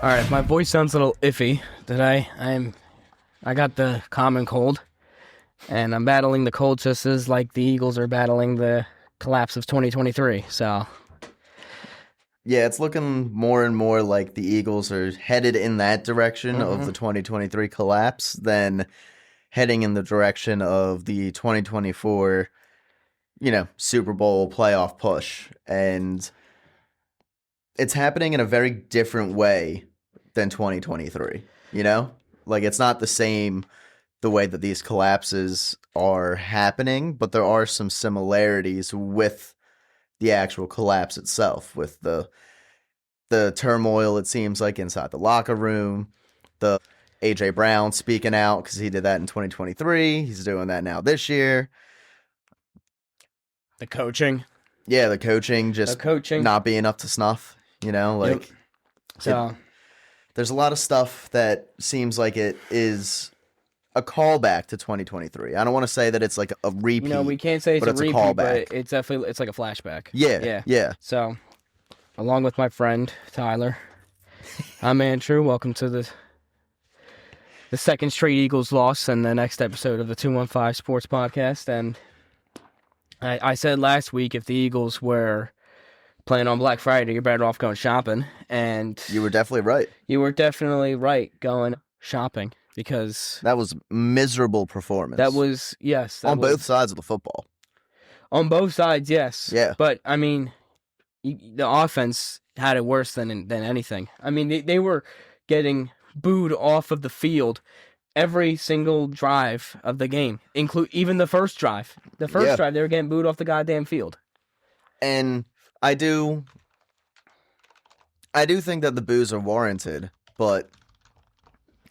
All right, my voice sounds a little iffy today. I got the common cold, and I'm battling the cold just as like the Eagles are battling the collapse of 2023. So Yeah, it's looking more and more like the Eagles are headed in that direction of the 2023 collapse than heading in the direction of the 2024, Super Bowl playoff push. And it's happening in a very different way than 2023, Like it's not the way that these collapses are happening, but there are some similarities with the actual collapse itself, with the turmoil, it seems like, inside the locker room, the AJ Brown speaking out because he did that in 2023. He's doing that now this year. the coaching. Yeah, the coaching not being up to snuff, Yep. So there's a lot of stuff that seems like it is a callback to 2023. I don't want to say that it's like a repeat. we can't say it's a repeat, callback. but it's like a flashback. Yeah. So, along with my friend Tyler, I'm Andrew. Welcome to the second straight Eagles loss and the next episode of the 215 Sports Podcast. And I said last week, if the Eagles were playing on Black Friday, you're better off going shopping. And you were definitely right. You were definitely right going shopping because that was miserable performance. That was, yes. On both sides of the football. On both sides, yes. Yeah. But, I mean, the offense had it worse than anything. I mean, they were getting booed off of the field every single drive of the game, even the first drive. The first drive, they were getting booed off the goddamn field. And I do think that the boos are warranted, but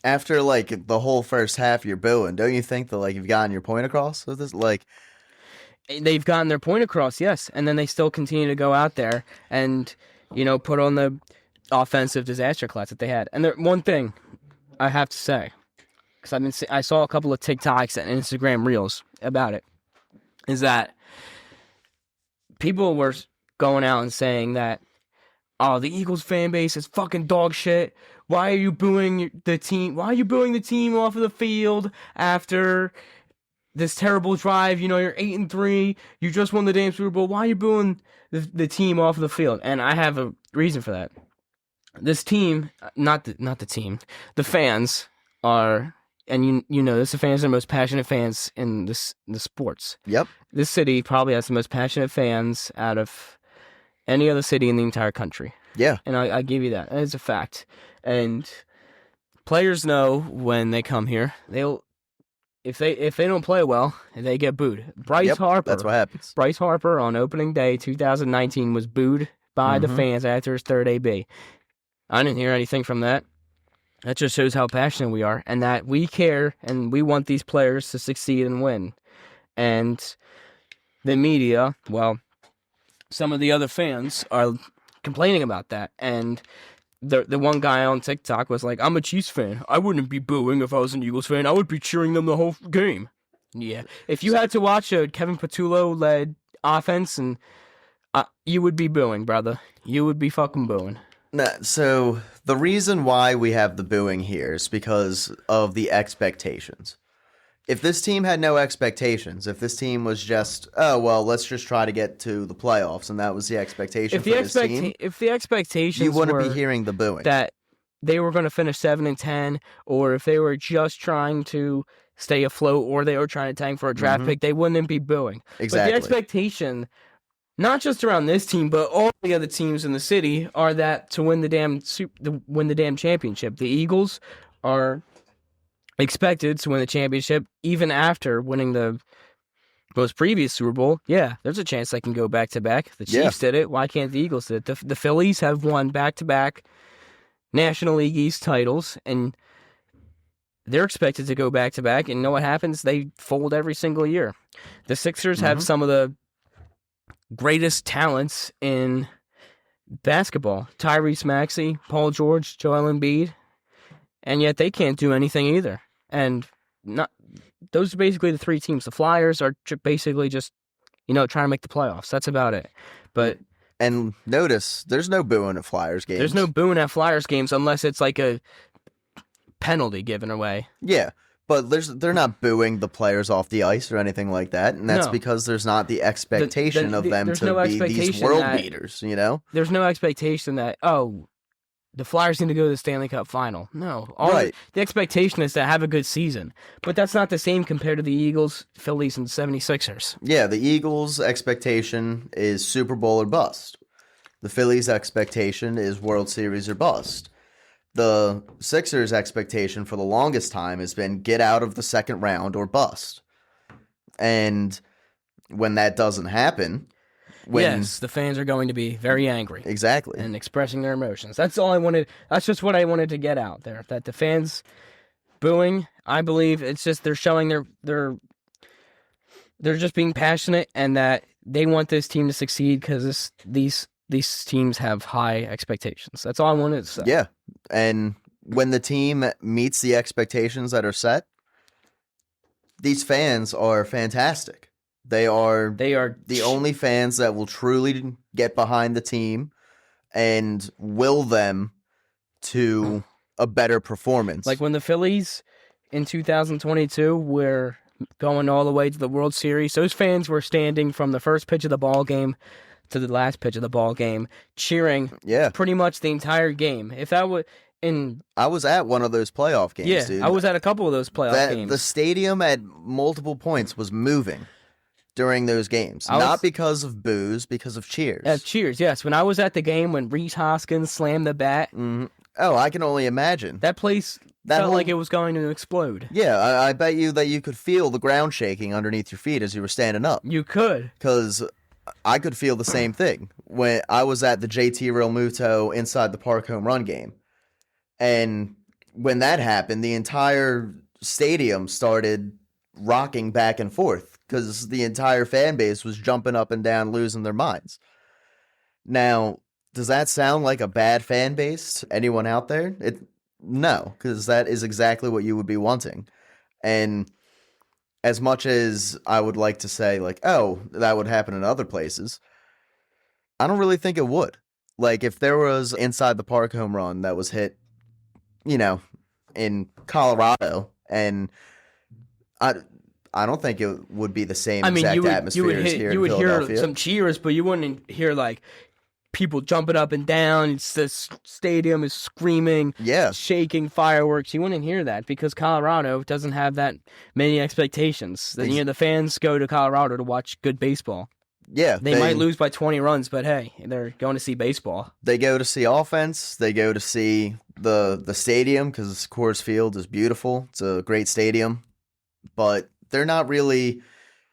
after like the whole first half you're booing, don't you think that like you've gotten your point across with this? Like, they've gotten their point across, yes, and then they still continue to go out there and put on the offensive disaster class that they had. And one thing I have to say, because I saw a couple of TikToks and Instagram reels about it, is that people were going out and saying that, oh, the Eagles fan base is fucking dog shit. Why are you booing the team? Why are you booing the team off of the field after this terrible drive? You're 8-3. You just won the damn Super Bowl. Why are you booing the team off of the field? And I have a reason for that. This team, not the team, the fans are, and this, the fans are the most passionate fans in the sports. Yep. This city probably has the most passionate fans out of any other city in the entire country. Yeah. And I give you that. That is a fact. And players know when they come here, if they don't play well, they get booed. Bryce Harper. That's what happens. Bryce Harper on opening day 2019 was booed by the fans after his third AB. I didn't hear anything from that. That just shows how passionate we are and that we care and we want these players to succeed and win. And the media, well, some of the other fans are complaining about that. And the one guy on TikTok was like, I'm a Chiefs fan. I wouldn't be booing if I was an Eagles fan. I would be cheering them the whole game. Yeah. If you had to watch a Kevin Patullo-led offense, and you would be booing, brother. You would be fucking booing. So the reason why we have the booing here is because of the expectations. If this team had no expectations, if this team was just, oh, well, let's just try to get to the playoffs, and that was the expectation for this team, if the expectations you wouldn't be hearing the booing. That they were going to finish 7-10, or if they were just trying to stay afloat, or they were trying to tank for a draft pick, they wouldn't be booing. Exactly. But the expectation, not just around this team, but all the other teams in the city, are that to win the damn championship. The Eagles are expected to win the championship even after winning the most previous Super Bowl. Yeah, there's a chance they can go back-to-back. The Chiefs did it. Why can't the Eagles do it? The Phillies have won back-to-back National League East titles, and they're expected to go back-to-back, and you know what happens? They fold every single year. The Sixers have some of the greatest talents in basketball. Tyrese Maxey, Paul George, Joel Embiid, and yet they can't do anything either. And those are basically the three teams. The Flyers are basically just, trying to make the playoffs. That's about it. But And notice, there's no booing at Flyers games. There's no booing at Flyers games unless it's like a penalty given away. Yeah, but they're not booing the players off the ice or anything like that, and that's No. because there's not the expectation of them there's to no be these expectation world that- beaters, you know? There's no expectation that, the Flyers need to go to the Stanley Cup final. No. Right. The expectation is to have a good season. But that's not the same compared to the Eagles, Phillies, and 76ers. Yeah, the Eagles' expectation is Super Bowl or bust. The Phillies' expectation is World Series or bust. The Sixers' expectation for the longest time has been get out of the second round or bust. And when that doesn't happen, Yes, the fans are going to be very angry. Exactly. And expressing their emotions. That's all I wanted. That's just what I wanted to get out there. That the fans booing, I believe it's just they're showing they're just being passionate and that they want this team to succeed because these teams have high expectations. That's all I wanted to say. Yeah. And when the team meets the expectations that are set, these fans are fantastic. They are the only fans that will truly get behind the team and will them to a better performance. Like when the Phillies in 2022 were going all the way to the World Series, those fans were standing from the first pitch of the ball game to the last pitch of the ball game, cheering pretty much the entire game. If that would I was at one of those playoff games, dude. I was at a couple of those playoff games. The stadium at multiple points was moving during those games. Not because of boos, because of cheers. Cheers, yes. When I was at the game when Reese Hoskins slammed the bat. Mm-hmm. Oh, I can only imagine. That place felt like it was going to explode. Yeah, I bet you that you could feel the ground shaking underneath your feet as you were standing up. You could. Because I could feel the same thing when I was at the JT Real Muto Inside the Park home run game. And when that happened, the entire stadium started rocking back and forth because the entire fan base was jumping up and down, losing their minds. Now, does that sound like a bad fan base to anyone out there? No, because that is exactly what you would be wanting. And as much as I would like to say, like, oh, that would happen in other places, I don't really think it would. Like, if there was Inside the Park home run that was hit, in Colorado, and I don't think it would be the same exact atmosphere as here in Philadelphia. You would hear some cheers, but you wouldn't hear, like, people jumping up and down. The stadium is screaming, shaking, fireworks. You wouldn't hear that because Colorado doesn't have that many expectations. The fans go to Colorado to watch good baseball. Yeah. They might lose by 20 runs, but hey, they're going to see baseball. They go to see offense. They go to see the stadium because Coors Field is beautiful. It's a great stadium. But they're not really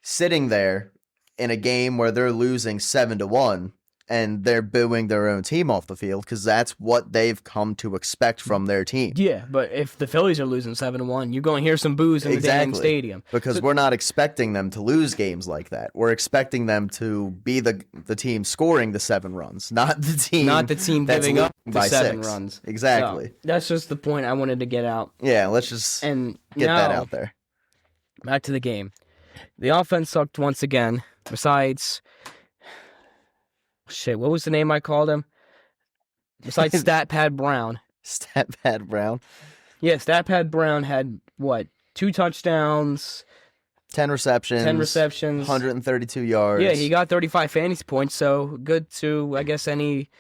sitting there in a game where they're losing 7-1 and they're booing their own team off the field because that's what they've come to expect from their team. Yeah, but if the Phillies are losing 7-1, you're going to hear some boos in the damn stadium. Because we're not expecting them to lose games like that. We're expecting them to be the team scoring the 7 runs, not the team giving up the by 7 6 runs. Exactly. So, that's just the point I wanted to get out. Yeah, let's just get that out there. Back to the game. The offense sucked once again. Besides... Shit, what was the name I called him? Besides Statpad Brown. Statpad Brown? Yeah, Statpad Brown had, 2 touchdowns. 10 receptions. 132 yards. Yeah, he got 35 fantasy points, so good to, I guess, any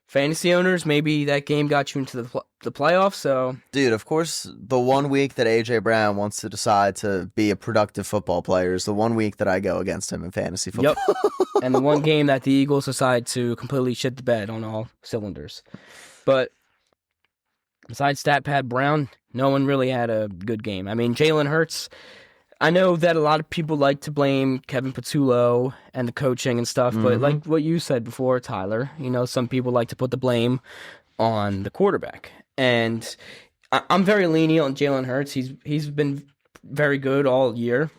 fantasy owners. Maybe that game got you into the playoffs, so... Dude, of course, the 1 week that AJ Brown wants to decide to be a productive football player is the 1 week that I go against him in fantasy football. Yep. And the one game that the Eagles decide to completely shit the bed on all cylinders. But besides Statpad Brown, no one really had a good game. I mean, Jalen Hurts, I know that a lot of people like to blame Kevin Patullo and the coaching and stuff, but like what you said before, Tyler, some people like to put the blame on the quarterback. And I'm very lenient on Jalen Hurts. He's been very good all year.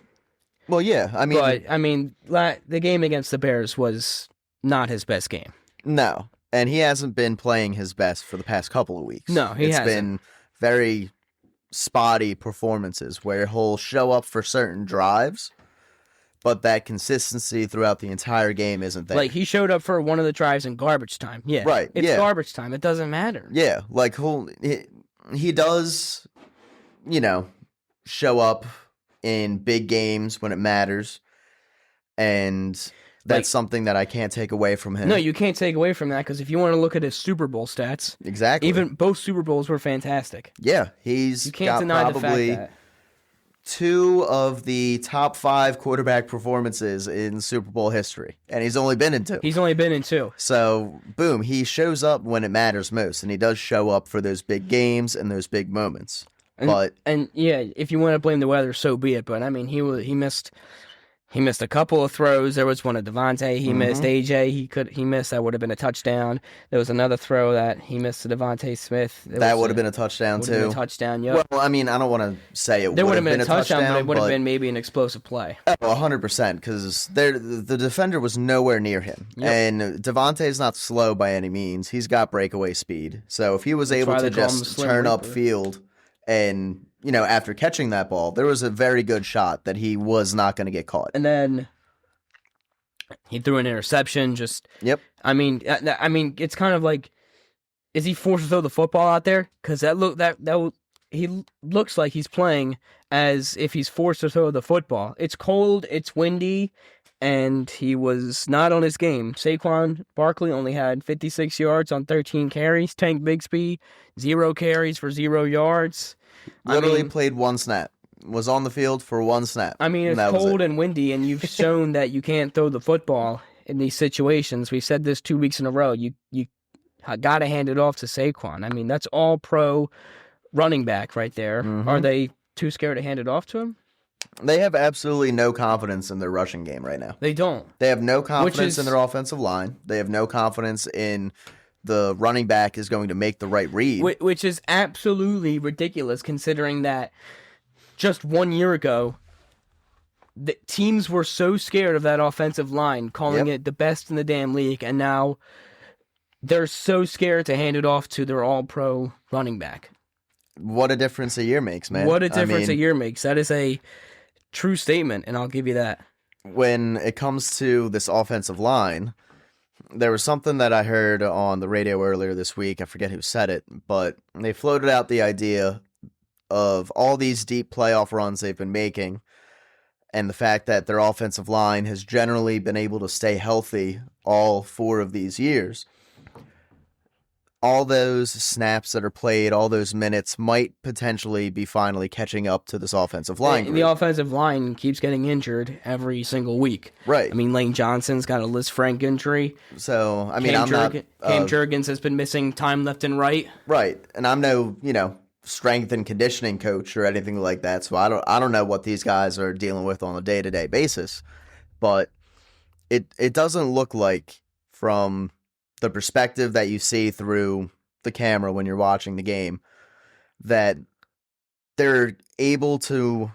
Well, yeah, the game against the Bears was not his best game. No, and he hasn't been playing his best for the past couple of weeks. No, he hasn't. It's been very spotty performances where he'll show up for certain drives, but that consistency throughout the entire game isn't there. Like, he showed up for one of the drives in garbage time. Yeah. Right, It's yeah. garbage time. It doesn't matter. Yeah, like he does, show up in big games when it matters, and that's something that I can't take away from him. No, you can't take away from that, because if you want to look at his Super Bowl stats, exactly. even both Super Bowls were fantastic. Yeah, he's You can't got deny probably the fact that 2 of the top 5 quarterback performances in Super Bowl history, and he's only been in 2. he's only been in 2. So, boom, he shows up when it matters most, and he does show up for those big games and those big moments. And yeah, if you want to blame the weather, so be it. But I mean, he missed a couple of throws. There was one of Devontae. He missed AJ. He missed. That would have been a touchdown. There was another throw that he missed to Devontae Smith. That would have been a touchdown too. Been a touchdown. Yep. Well, I mean, I don't want to say it there would have been a touchdown, but it would have been maybe an explosive play. 100%, because the defender was nowhere near him, and Devontae's not slow by any means. He's got breakaway speed, so if he was able to just turn upfield, and after catching that ball, there was a very good shot that he was not going to get caught. And then he threw an interception. Yep. I mean, it's kind of like, is he forced to throw the football out there? Because he looks like he's playing as if he's forced to throw the football. It's cold, it's windy, and he was not on his game. Saquon Barkley only had 56 yards on 13 carries. Tank Bigsby, 0 carries for 0 yards. Literally played 1 snap. Was on the field for 1 snap. I mean, it's cold and windy, and you've shown that you can't throw the football in these situations. We've said this 2 weeks in a row. You got to hand it off to Saquon. I mean, that's all pro running back right there. Mm-hmm. Are they too scared to hand it off to him? They have absolutely no confidence in their rushing game right now. They don't. They have no confidence in their offensive line. They have no confidence in the running back is going to make the right read. Which is absolutely ridiculous, considering that just 1 year ago, the teams were so scared of that offensive line, calling it the best in the damn league, and now they're so scared to hand it off to their all-pro running back. What a difference a year makes, man. What a difference a year makes. That is a true statement, and I'll give you that. When it comes to this offensive line, there was something that I heard on the radio earlier this week. I forget who said it, but they floated out the idea of all these deep playoff runs they've been making and the fact that their offensive line has generally been able to stay healthy all 4 of these years. All those snaps that are played, all those minutes might potentially be finally catching up to this offensive line group. The offensive line keeps getting injured every single week. Right. I mean, Lane Johnson's got a Liz Frank injury. So, I mean, Cam Jurgens has been missing time left and right. Right. And I'm no, strength and conditioning coach or anything like that, so I don't know what these guys are dealing with on a day-to-day basis. But it doesn't look like, from the perspective that you see through the camera when you're watching the game, that they're able to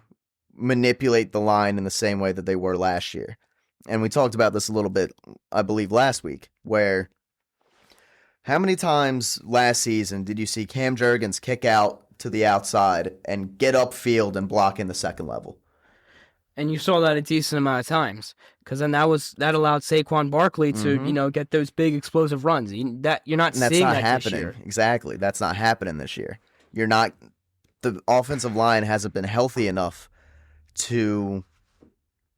manipulate the line in the same way that they were last year. And we talked about this a little bit, I believe, last week, where how many times last season did you see Cam Jurgens kick out to the outside and get upfield and block in the second level? And you saw that a decent amount of times, because then that allowed Saquon Barkley to get those big explosive runs. You're not seeing that happening this year. Exactly, that's not happening this year. The offensive line hasn't been healthy enough to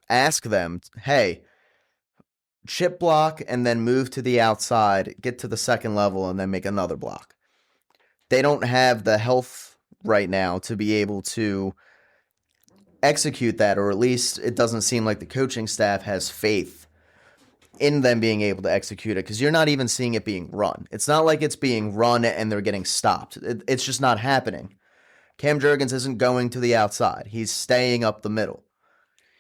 ask them, hey, chip block and then move to the outside, get to the second level, and then make another block. They don't have the health right now to be able to execute that, or at least it doesn't seem like the coaching staff has faith in them being able to execute it, because you're not even seeing it being run. It's not like it's being run and they're getting stopped. It's just not happening. Cam Jurgens isn't going to the outside. He's staying up the middle.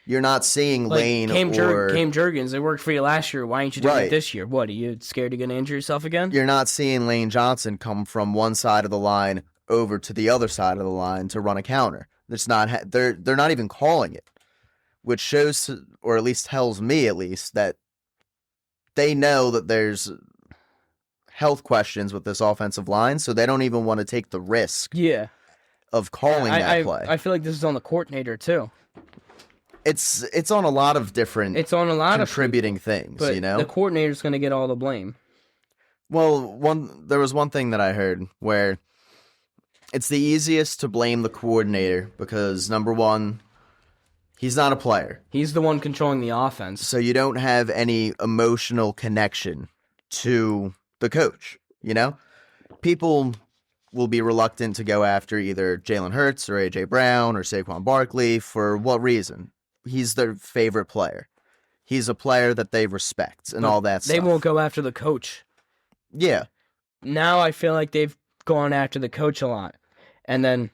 You're not seeing Lane Cam Jurgens, it worked for you last year. Why ain't you doing it this year? What, are you scared you're going to injure yourself again? You're not seeing Lane Johnson come from one side of the line over to the other side of the line to run a counter. They're not even calling it, which shows, or at least tells me at least, that they know that there's health questions with this offensive line, so they don't even want to take the risk of calling that play. I feel like this is on the coordinator too. It's on a lot of different It's on a lot contributing of people, things, but you know? the coordinator's going to get all the blame. Well, there was one thing that I heard where it's the easiest to blame the coordinator because, number one, he's not a player. He's the one controlling the offense. So you don't have any emotional connection to the coach, you know? People will be reluctant to go after either Jalen Hurts or AJ Brown or Saquon Barkley. For what reason? He's their favorite player. He's a player that they respect and all that stuff. They won't go after the coach. Yeah. Now I feel like they've gone after the coach a lot. And then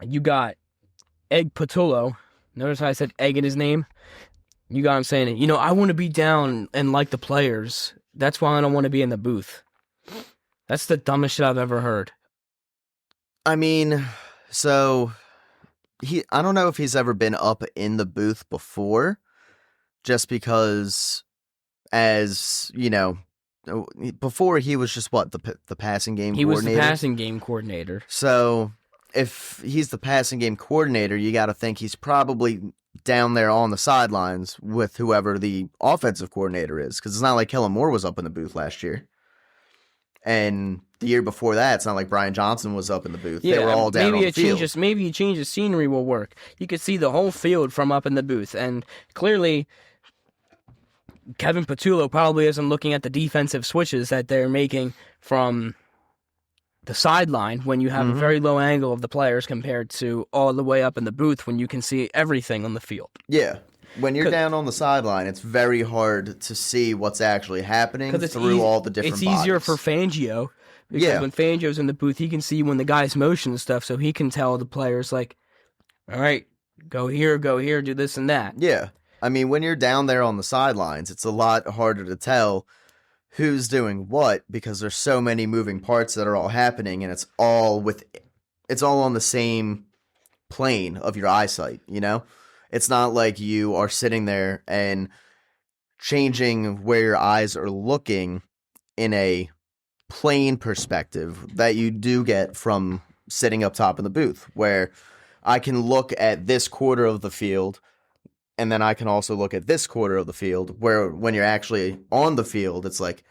you got Egg Patullo. Notice how I said egg in his name? You got him saying it. I want to be down and like the players. That's why I don't want to be in the booth. That's the dumbest shit I've ever heard. I mean, so I don't know if he's ever been up in the booth before, just because, as you know, before he was just the passing game coordinator. He was the passing game coordinator. So if he's the passing game coordinator, you got to think he's probably down there on the sidelines with whoever the offensive coordinator is, because it's not like Kellen Moore was up in the booth last year. And the year before that, it's not like Brian Johnson was up in the booth. They were all down on the field. Maybe a change of scenery will work. You could see the whole field from up in the booth. And clearly, Kevin Patullo probably isn't looking at the defensive switches that they're making from the sideline when you have a very low angle of the players compared to all the way up in the booth when you can see everything on the field. Yeah. When you're down on the sideline, it's very hard to see what's actually happening through all the different bodies. It's easier for Fangio, because when Fangio's in the booth, he can see when the guy's motion and stuff, so he can tell the players, like, all right, go here, do this and that. Yeah. I mean, when you're down there on the sidelines, it's a lot harder to tell who's doing what because there's so many moving parts that are all happening, and it's all on the same plane of your eyesight, you know? It's not like you are sitting there and changing where your eyes are looking in a plane perspective that you do get from sitting up top in the booth, where I can look at this quarter of the field and then I can also look at this quarter of the field, where when you're actually on the field, it's like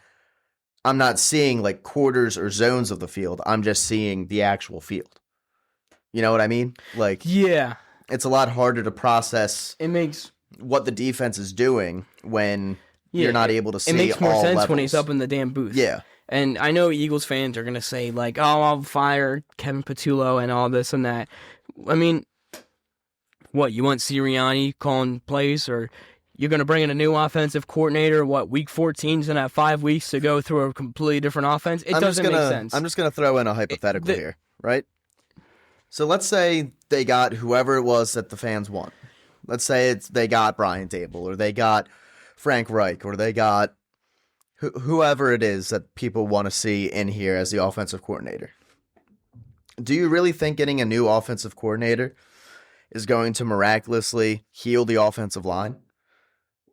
I'm not seeing like quarters or zones of the field. I'm just seeing the actual field. You know what I mean? Like, yeah. It's a lot harder to process what the defense is doing when you're not able to see all levels. It makes more sense when he's up in the damn booth. Yeah. And I know Eagles fans are going to say, like, oh, I'll fire Kevin Patullo and all this and that. I mean, what, you want Sirianni calling plays? Or you're going to bring in a new offensive coordinator, week 14's going to have 5 weeks to go through a completely different offense? It doesn't make sense. I'm just going to throw in a hypothetical here, right? So let's say they got whoever it was that the fans want. Let's say they got Brian Dable, or they got Frank Reich, or they got whoever it is that people want to see in here as the offensive coordinator. Do you really think getting a new offensive coordinator is going to miraculously heal the offensive line?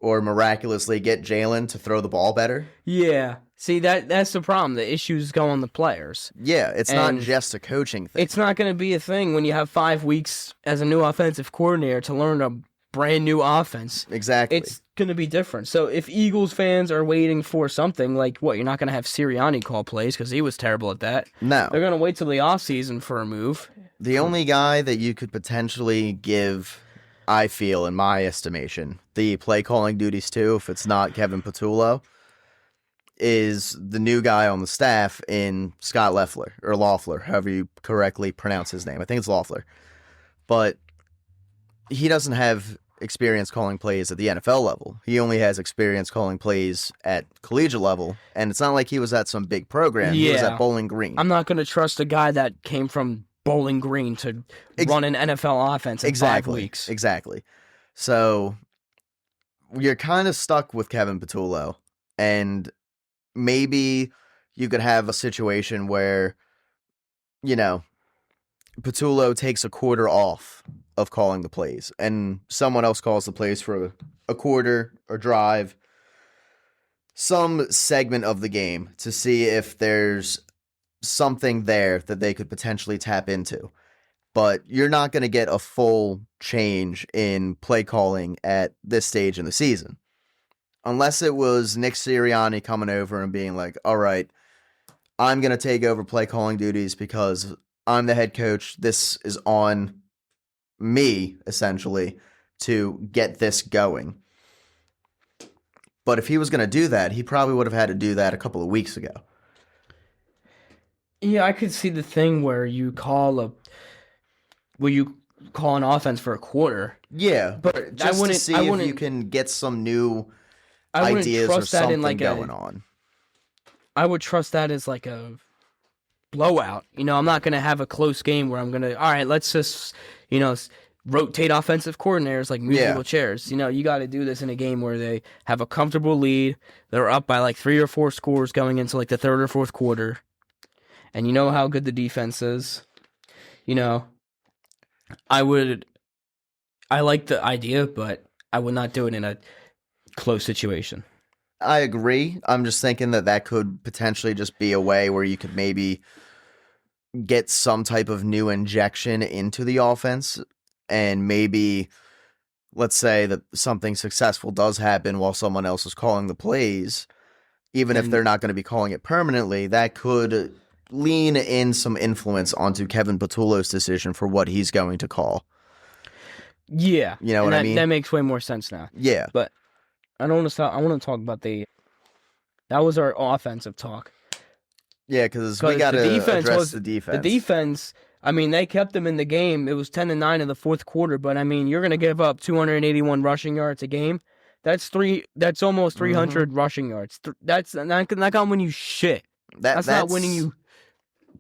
Or miraculously get Jalen to throw the ball better? Yeah. See, that's the problem. The issues go on the players. Yeah, it's not just a coaching thing. It's not going to be a thing when you have 5 weeks as a new offensive coordinator to learn a brand new offense. Exactly. It's going to be different. So if Eagles fans are waiting for something, like, what, you're not going to have Sirianni call plays because he was terrible at that? No. They're going to wait till the offseason for a move. The only guy that you could potentially give, I feel, in my estimation, the play calling duties to, if it's not Kevin Patullo, is the new guy on the staff in Scott Loeffler, or Loeffler, however you correctly pronounce his name. I think it's Loeffler. But he doesn't have experience calling plays at the NFL level. He only has experience calling plays at collegiate level, and it's not like he was at some big program. He was at Bowling Green. I'm not going to trust a guy that came from Bowling Green to run an NFL offense in 5 weeks. Exactly. So you're kind of stuck with Kevin Patullo, and maybe you could have a situation where, you know, Patullo takes a quarter off of calling the plays, and someone else calls the plays for a quarter or drive, some segment of the game, to see if there's something there that they could potentially tap into. but you're not going to get a full change in play calling at this stage in the season. Unless it was Nick Sirianni coming over and being like, all right, I'm going to take over play calling duties because I'm the head coach. This is on me, essentially, to get this going. But if he was going to do that, he probably would have had to do that a couple of weeks ago. Yeah, I could see the thing where you call an offense for a quarter. Yeah, But just to see if you can get some new ideas or something going on. I would trust that as like a blowout. I'm not going to have a close game where I'm going to, all right, let's just, rotate offensive coordinators like musical chairs. You got to do this in a game where they have a comfortable lead. They're up by like 3 or 4 scores going into like the third or fourth quarter. And you know how good the defense is. I like the idea, but I would not do it in a close situation. I agree. I'm just thinking that could potentially just be a way where you could maybe get some type of new injection into the offense, and maybe, let's say that something successful does happen while someone else is calling the plays, even if they're not going to be calling it permanently, that could lean in some influence onto Kevin Patullo's decision for what he's going to call. Yeah. You know what I mean? That makes way more sense now. Yeah. But I don't want to stop. I want to talk about that was our offensive talk. Yeah, because we got to address the defense. The defense, they kept them in the game. It was 10-9 in the fourth quarter, but you're going to give up 281 rushing yards a game. That's almost 300 rushing yards. That's not going to win you shit. That's not winning you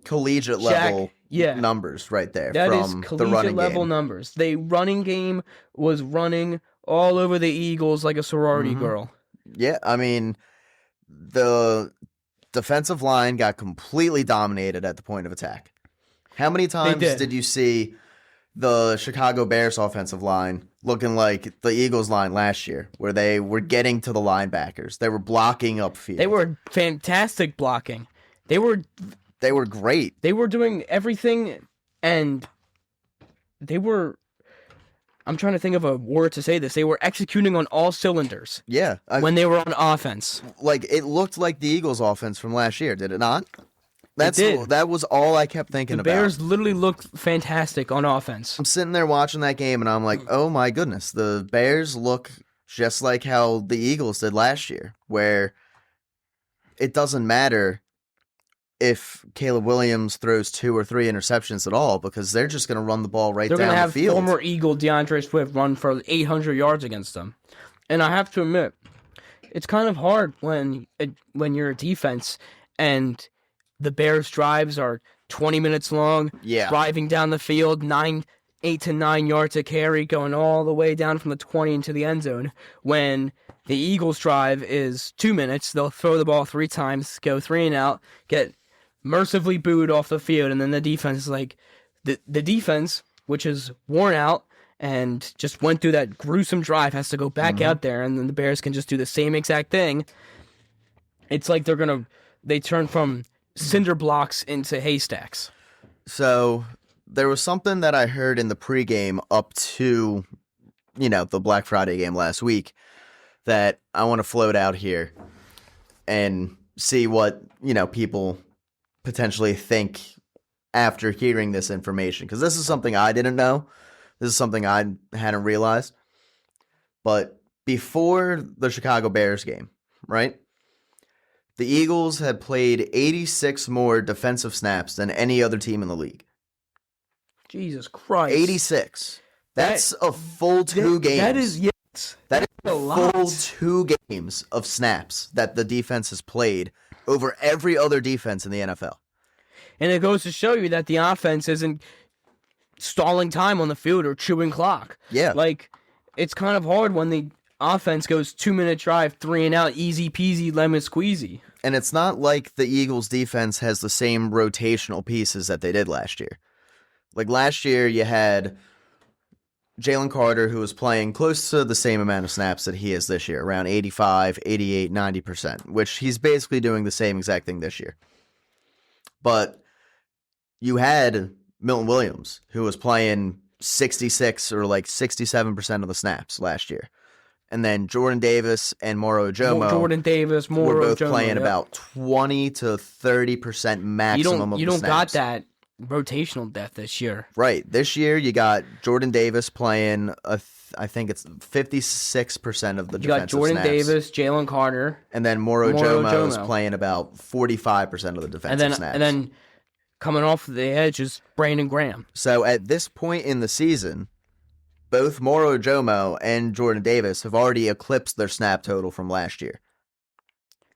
collegiate level numbers right there. That from is the collegiate running level game. numbers. The running game was running all over the Eagles like a sorority girl. Yeah, the defensive line got completely dominated at the point of attack. How many times did you see the Chicago Bears offensive line looking like the Eagles line last year, where they were getting to the linebackers? They were blocking upfield. They were fantastic blocking. They were great. They were doing everything, and they were... I'm trying to think of a word to say this. They were executing on all cylinders. Yeah. When they were on offense. Like, it looked like the Eagles offense from last year, did it not? It did. That was all I kept thinking about. The Bears literally looked fantastic on offense. I'm sitting there watching that game, and I'm like, oh my goodness, the Bears look just like how the Eagles did last year, where it doesn't matter if Caleb Williams throws 2 or 3 interceptions at all, because they're just going to run the ball right down the field. They're going to have former Eagle DeAndre Swift run for 800 yards against them. And I have to admit, it's kind of hard when you're a defense and the Bears' drives are 20 minutes long, driving down the field, 8 to 9 yards a carry, going all the way down from the 20 into the end zone. When the Eagles' drive is 2 minutes, they'll throw the ball 3 times, go 3 and out, get mercifully booed off the field, and then the defense is like, the defense, which is worn out and just went through that gruesome drive, has to go back out there, and then the Bears can just do the same exact thing. It's like they turn from cinder blocks into haystacks. So there was something that I heard in the pregame up to, the Black Friday game last week that I want to float out here and see what, people potentially think after hearing this information. Because this is something I didn't know. This is something I hadn't realized. But before the Chicago Bears game, right? The Eagles had played 86 more defensive snaps than any other team in the league. Jesus Christ. 86. That's a full 2 games. That is, yes. That is a full 2 games of snaps that the defense has played over every other defense in the NFL. And it goes to show you that the offense isn't stalling time on the field or chewing clock. Yeah. Like, it's kind of hard when the offense goes 2-minute drive, 3 and out, easy peasy, lemon squeezy. And it's not like the Eagles defense has the same rotational pieces that they did last year. Like last year, you had Jalen Carter, who was playing close to the same amount of snaps that he is this year, around 85, 88, 90%, which he's basically doing the same exact thing this year. But you had Milton Williams, who was playing 66 or like 67% of the snaps last year. And then Jordan Davis and Moro Ojomo were both playing about 20 to 30% maximum of the snaps. You don't got that rotational depth this year. Right. This year, you got Jordan Davis playing, I think it's 56% of the defensive snaps. You got Jordan Davis, Jalen Carter. And then Moro Ojomo is playing about 45% of the defensive snaps. And then coming off the edge is Brandon Graham. So at this point in the season, both Moro Ojomo and Jordan Davis have already eclipsed their snap total from last year.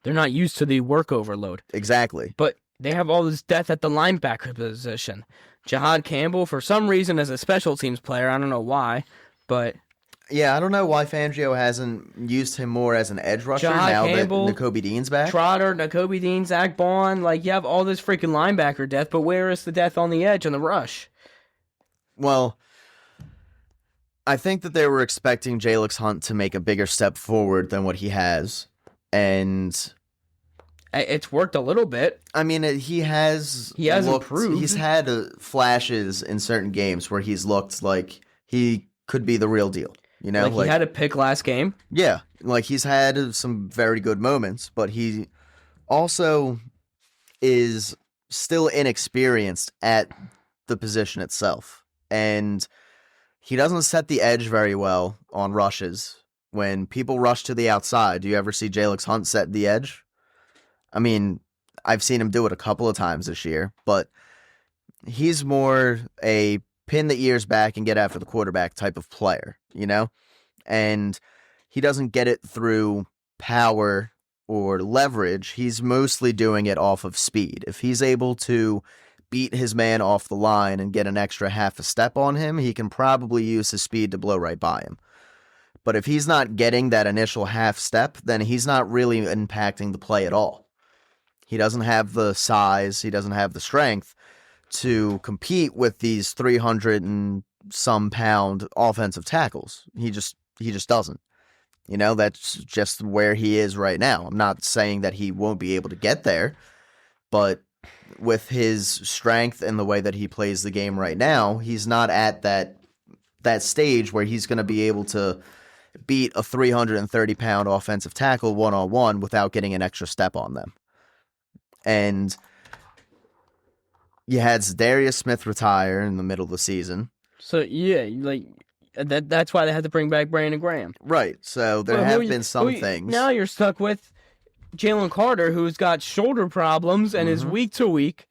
They're not used to the work overload. Exactly. But they have all this depth at the linebacker position. Jahad Campbell, for some reason, as a special teams player, I don't know why, but... Yeah, I don't know why Fangio hasn't used him more as an edge rusher now Campbell, that Nakobe Dean's back. Trotter, Nakobe Dean, Zach Bond, like, you have all this freaking linebacker depth, but where is the depth on the edge on the rush? Well, I think that they were expecting Jalix Hunt to make a bigger step forward than what he has, and it's worked a little bit. I mean, he has improved. He's had flashes in certain games where he's looked like he could be the real deal. You know, like he had a pick last game. Yeah, like he's had some very good moments, but he also is still inexperienced at the position itself, and he doesn't set the edge very well on rushes. When people rush to the outside, do you ever see Jalix Hunt set the edge? I mean, I've seen him do it a couple of times this year, but he's more a pin the ears back and get after the quarterback type of player, you know? And he doesn't get it through power or leverage. He's mostly doing it off of speed. If he's able to beat his man off the line and get an extra half a step on him, he can probably use his speed to blow right by him. But if he's not getting that initial half step, then he's not really impacting the play at all. He doesn't have the size, he doesn't have the strength to compete with these 300 and some pound offensive tackles. He just doesn't. You know, that's just where he is right now. I'm not saying that he won't be able to get there, but with his strength and the way that he plays the game right now, he's not at that stage where he's going to be able to beat a 330-pound offensive tackle one-on-one without getting an extra step on them. And you had Darius Smith retire in the middle of the season. So, yeah, like, that's why they had to bring back Brandon Graham. Right, so there have been some things. Now you're stuck with Jalen Carter, who's got shoulder problems and is week to week.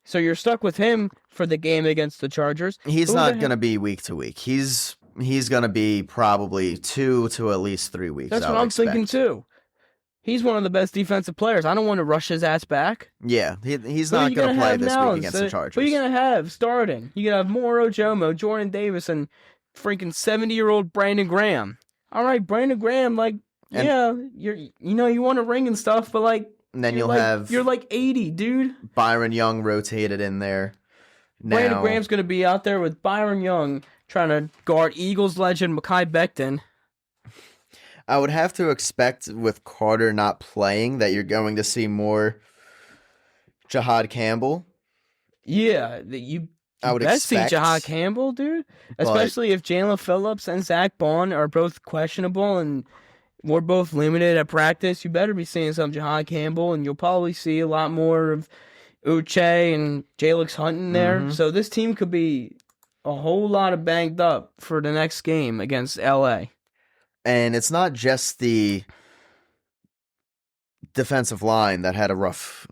So you're stuck with him for the game against the Chargers. He's not going to be week to week. He's going to be probably 2 to at least 3 weeks. That's what I'm thinking, too. He's one of the best defensive players. I don't want to rush his ass back. Yeah, he's not going to play this week against the Chargers. Who are you going to have starting? You're going to have Moro Ojomo, Jordan Davis, and freaking 70-year-old Brandon Graham. All right, Brandon Graham, like, you want a ring and stuff, but like, and then you're like 80, dude. Byron Young rotated in there. Now, Brandon Graham's going to be out there with Byron Young trying to guard Eagles legend Mekhi Becton. I would have to expect with Carter not playing that you're going to see more Jahad Campbell. Yeah, I would expect see Jahad Campbell, dude. Especially if Jalen Phillips and Zach Bond are both questionable and we're both limited at practice. You better be seeing some Jahad Campbell, and you'll probably see a lot more of Uche and Jalix Hunt in there. Mm-hmm. So this team could be a whole lot of banged up for the next game against LA. And it's not just the defensive line that had a rough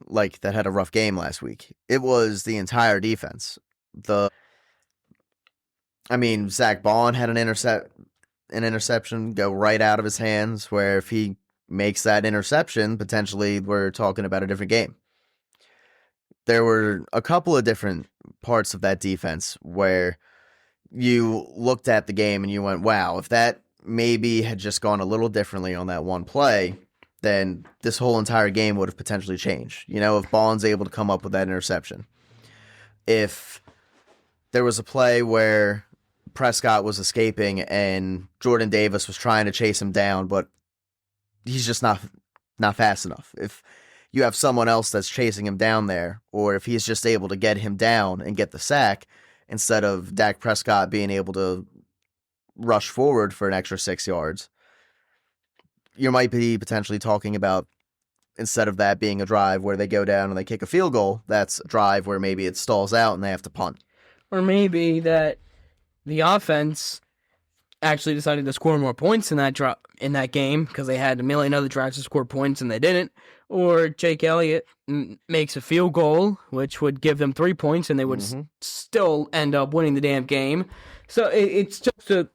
game last week. It was the entire defense. Zach Bond had an interception go right out of his hands, where if he makes that interception, potentially we're talking about a different game. There were a couple of different parts of that defense where you looked at the game and you went, wow, if that maybe had just gone a little differently on that one play, then this whole entire game would have potentially changed. You know, if Bond's able to come up with that interception. If there was a play where Prescott was escaping and Jordan Davis was trying to chase him down, but he's just not fast enough. If you have someone else that's chasing him down there, or if he's just able to get him down and get the sack, instead of Dak Prescott being able to rush forward for an extra 6 yards, you might be potentially talking about, instead of that being a drive where they go down and they kick a field goal, that's a drive where maybe it stalls out and they have to punt. Or maybe that the offense actually decided to score more points in that game because they had a million other drives to score points and they didn't. Or Jake Elliott makes a field goal, which would give them 3 points, and they would still end up winning the damn game. So it's just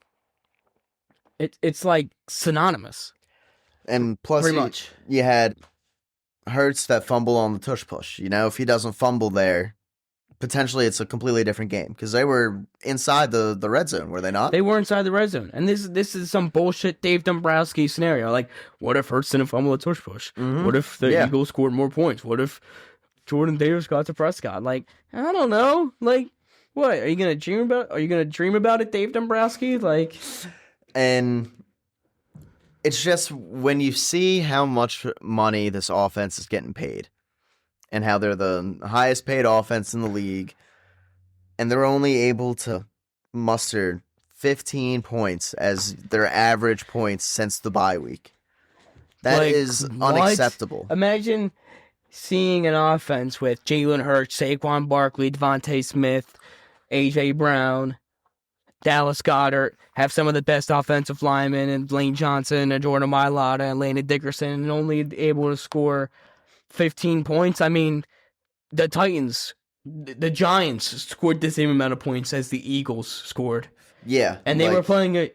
it's like synonymous. And plus, Pretty much. You had Hurts that fumble on the tush push. If he doesn't fumble there, potentially it's a completely different game because they were inside the red zone, were they not? They were inside the red zone, and this is some bullshit Dave Dombrowski scenario. Like, what if Hurts didn't fumble a tush push? What if the Eagles scored more points? What if Jordan Davis got to Prescott? Like, I don't know. Like, what are you gonna dream about? Are you gonna dream about it, Dave Dombrowski? Like, and it's just when you see how much money this offense is getting paid, and how they're the highest paid offense in the league, and they're only able to muster 15 points as their average points since the bye week. That is unacceptable. Imagine seeing an offense with Jalen Hurts, Saquon Barkley, Devontae Smith, AJ Brown, Dallas Goedert, have some of the best offensive linemen, and Lane Johnson, and Jordan Mailata, and Landon Dickerson, and only able to score 15 points. I mean, the Titans, the Giants scored the same amount of points as the Eagles scored. Yeah. And they were playing a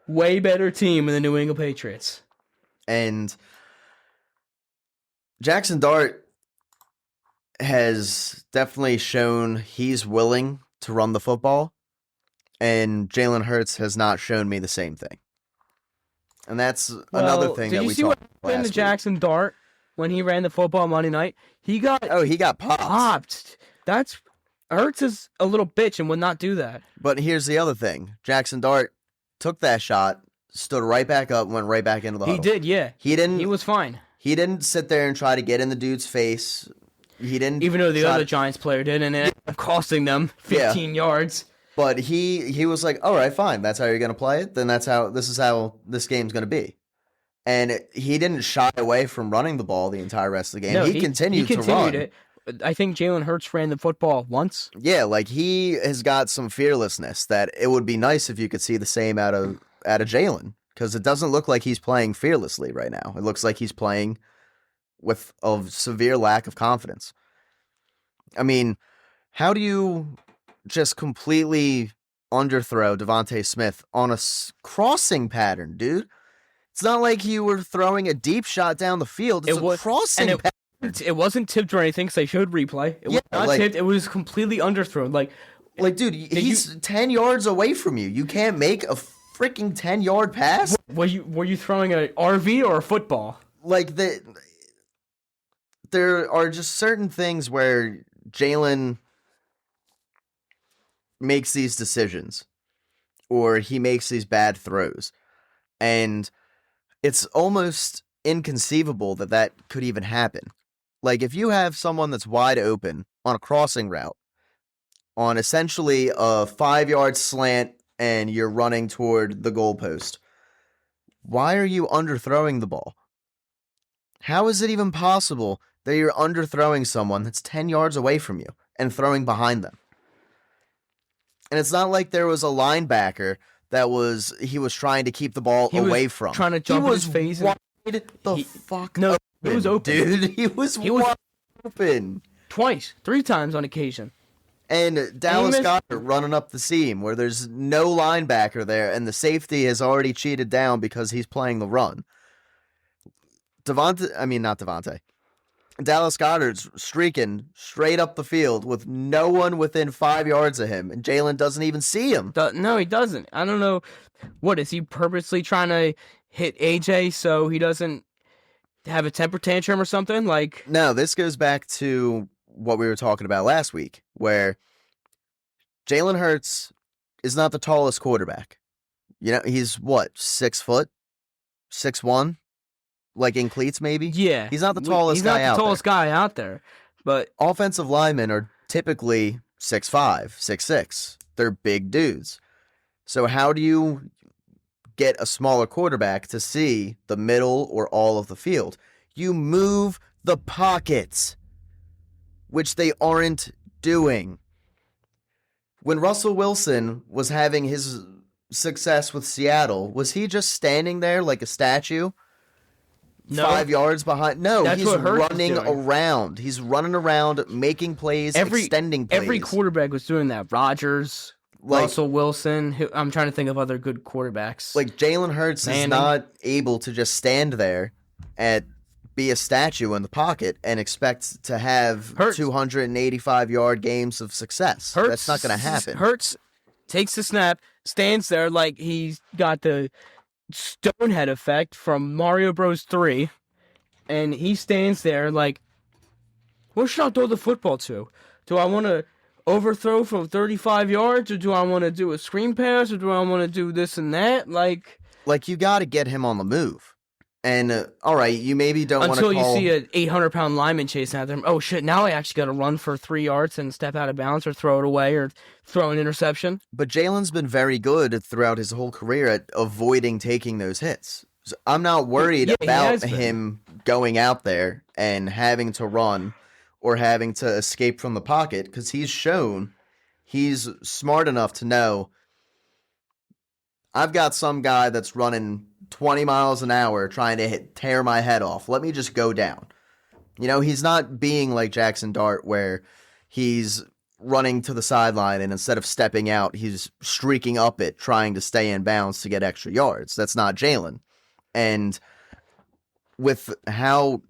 way better team than the New England Patriots. And Jackson Dart has definitely shown he's willing to run the football, and Jalen Hurts has not shown me the same thing. And that's another thing that we talked about last week. Did you see what happened to Jackson Dart when he ran the football Monday night? He got popped. Hurts is a little bitch and would not do that. But here's the other thing. Jackson Dart took that shot, stood right back up, went right back into the huddle. He did, yeah. He was fine. He didn't sit there and try to get in the dude's face. He didn't. Even though the other Giants player did, and it ended up costing them 15 yards. But he was like, all right, fine. That's how you're going to play it? Then this is how this game's going to be. And he didn't shy away from running the ball the entire rest of the game. No, he continued to run. It. I think Jalen Hurts ran the football once. Yeah, like he has got some fearlessness that it would be nice if you could see the same out of Jalen, because it doesn't look like he's playing fearlessly right now. It looks like he's playing with a severe lack of confidence. I mean, how do you just completely underthrow Devontae Smith on a pattern pattern, dude? It's not like you were throwing a deep shot down the field. It's a crossing pattern. It wasn't tipped or anything, because they showed replay. It was not tipped. It was completely underthrown. Like, dude, he's 10 yards away from you. You can't make a freaking 10-yard pass? Were you throwing an RV or a football? Like, there are just certain things where Jalen makes these decisions, or he makes these bad throws, and it's almost inconceivable that could even happen. Like, if you have someone that's wide open on a crossing route, on essentially a 5-yard slant, and you're running toward the goalpost, why are you underthrowing the ball? How is it even possible that you're underthrowing someone that's 10 yards away from you and throwing behind them? And it's not like there was a linebacker that was trying to keep the ball away from. Trying to jump in his face. It was open, dude. He was wide open. Twice, 3 times on occasion. And Dallas Goedert running up the seam where there's no linebacker there, and the safety has already cheated down because he's playing the run. Dallas Goedert's streaking straight up the field with no one within 5 yards of him, and Jalen doesn't even see him. No, he doesn't. I don't know. What, is he purposely trying to hit AJ so he doesn't have a temper tantrum or something? Like, no, this goes back to what we were talking about last week, where Jalen Hurts is not the tallest quarterback. He's what, 6 foot, 6'1", Like in cleats, maybe? Yeah. He's not the tallest guy out there. He's not the tallest guy out there. But offensive linemen are typically 6'5", 6'6". They're big dudes. So how do you get a smaller quarterback to see the middle or all of the field? You move the pockets, which they aren't doing. When Russell Wilson was having his success with Seattle, was he just standing there like a statue? No. 5 yards behind? No, That's he's what Hurts running is doing. around. He's running around, making plays, extending plays. Every quarterback was doing that. Rodgers, Russell Wilson. I'm trying to think of other good quarterbacks. Like Jalen Hurts is not able to just stand there and be a statue in the pocket and expect to have 285-yard games of success. That's not going to happen. Hurts takes the snap, stands there like he's got the Stonehead effect from Mario Bros. 3, and he stands there like, what should I throw the football to? Do I want to overthrow from 35 yards, or do I want to do a screen pass, or do I want to do this and that? Like you got to get him on the move. And, all right, you maybe don't want to until you see an 800-pound lineman chasing after him. Oh, shit, now I actually got to run for 3 yards and step out of bounds or throw it away or throw an interception. But Jalen's been very good throughout his whole career at avoiding taking those hits. So I'm not worried about him going out there and having to run or having to escape from the pocket, because he's shown he's smart enough to know, I've got some guy that's running 20 miles an hour trying to tear my head off. Let me just go down. You know, he's not being like Jackson Dart where he's running to the sideline and instead of stepping out, he's streaking up it, trying to stay in bounds to get extra yards. That's not Jalen. And with how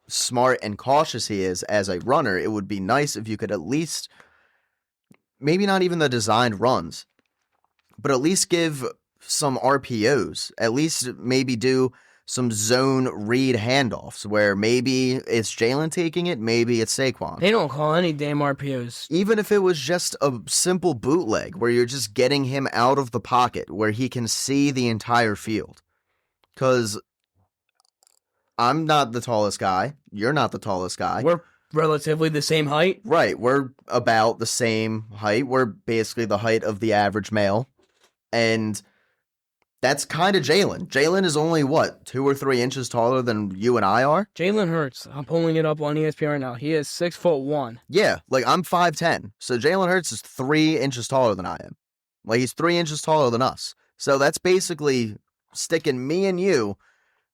smart and cautious he is as a runner, it would be nice if you could at least, maybe not even the designed runs, but at least give some RPOs, at least maybe do some zone read handoffs where maybe it's Jalen taking it, maybe it's Saquon. They don't call any damn RPOs. Even if it was just a simple bootleg where you're just getting him out of the pocket where he can see the entire field. Because I'm not the tallest guy. You're not the tallest guy. We're relatively the same height. Right. We're about the same height. We're basically the height of the average male. And that's kind of Jalen. Jalen is only, 2 or 3 inches taller than you and I are? Jalen Hurts, I'm pulling it up on ESPN right now. He is 6'1". Yeah, like I'm 5'10". So Jalen Hurts is 3 inches taller than I am. Like he's 3 inches taller than us. So that's basically sticking me and you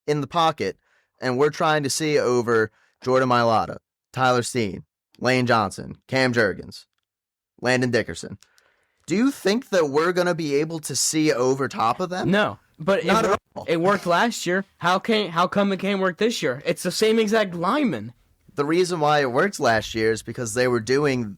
in the pocket, and we're trying to see over Jordan Mailata, Tyler Steen, Lane Johnson, Cam Jurgens, Landon Dickerson. Do you think that we're going to be able to see over top of them? No, but it worked last year. How come it can't work this year? It's the same exact lineman. The reason why it worked last year is because they were doing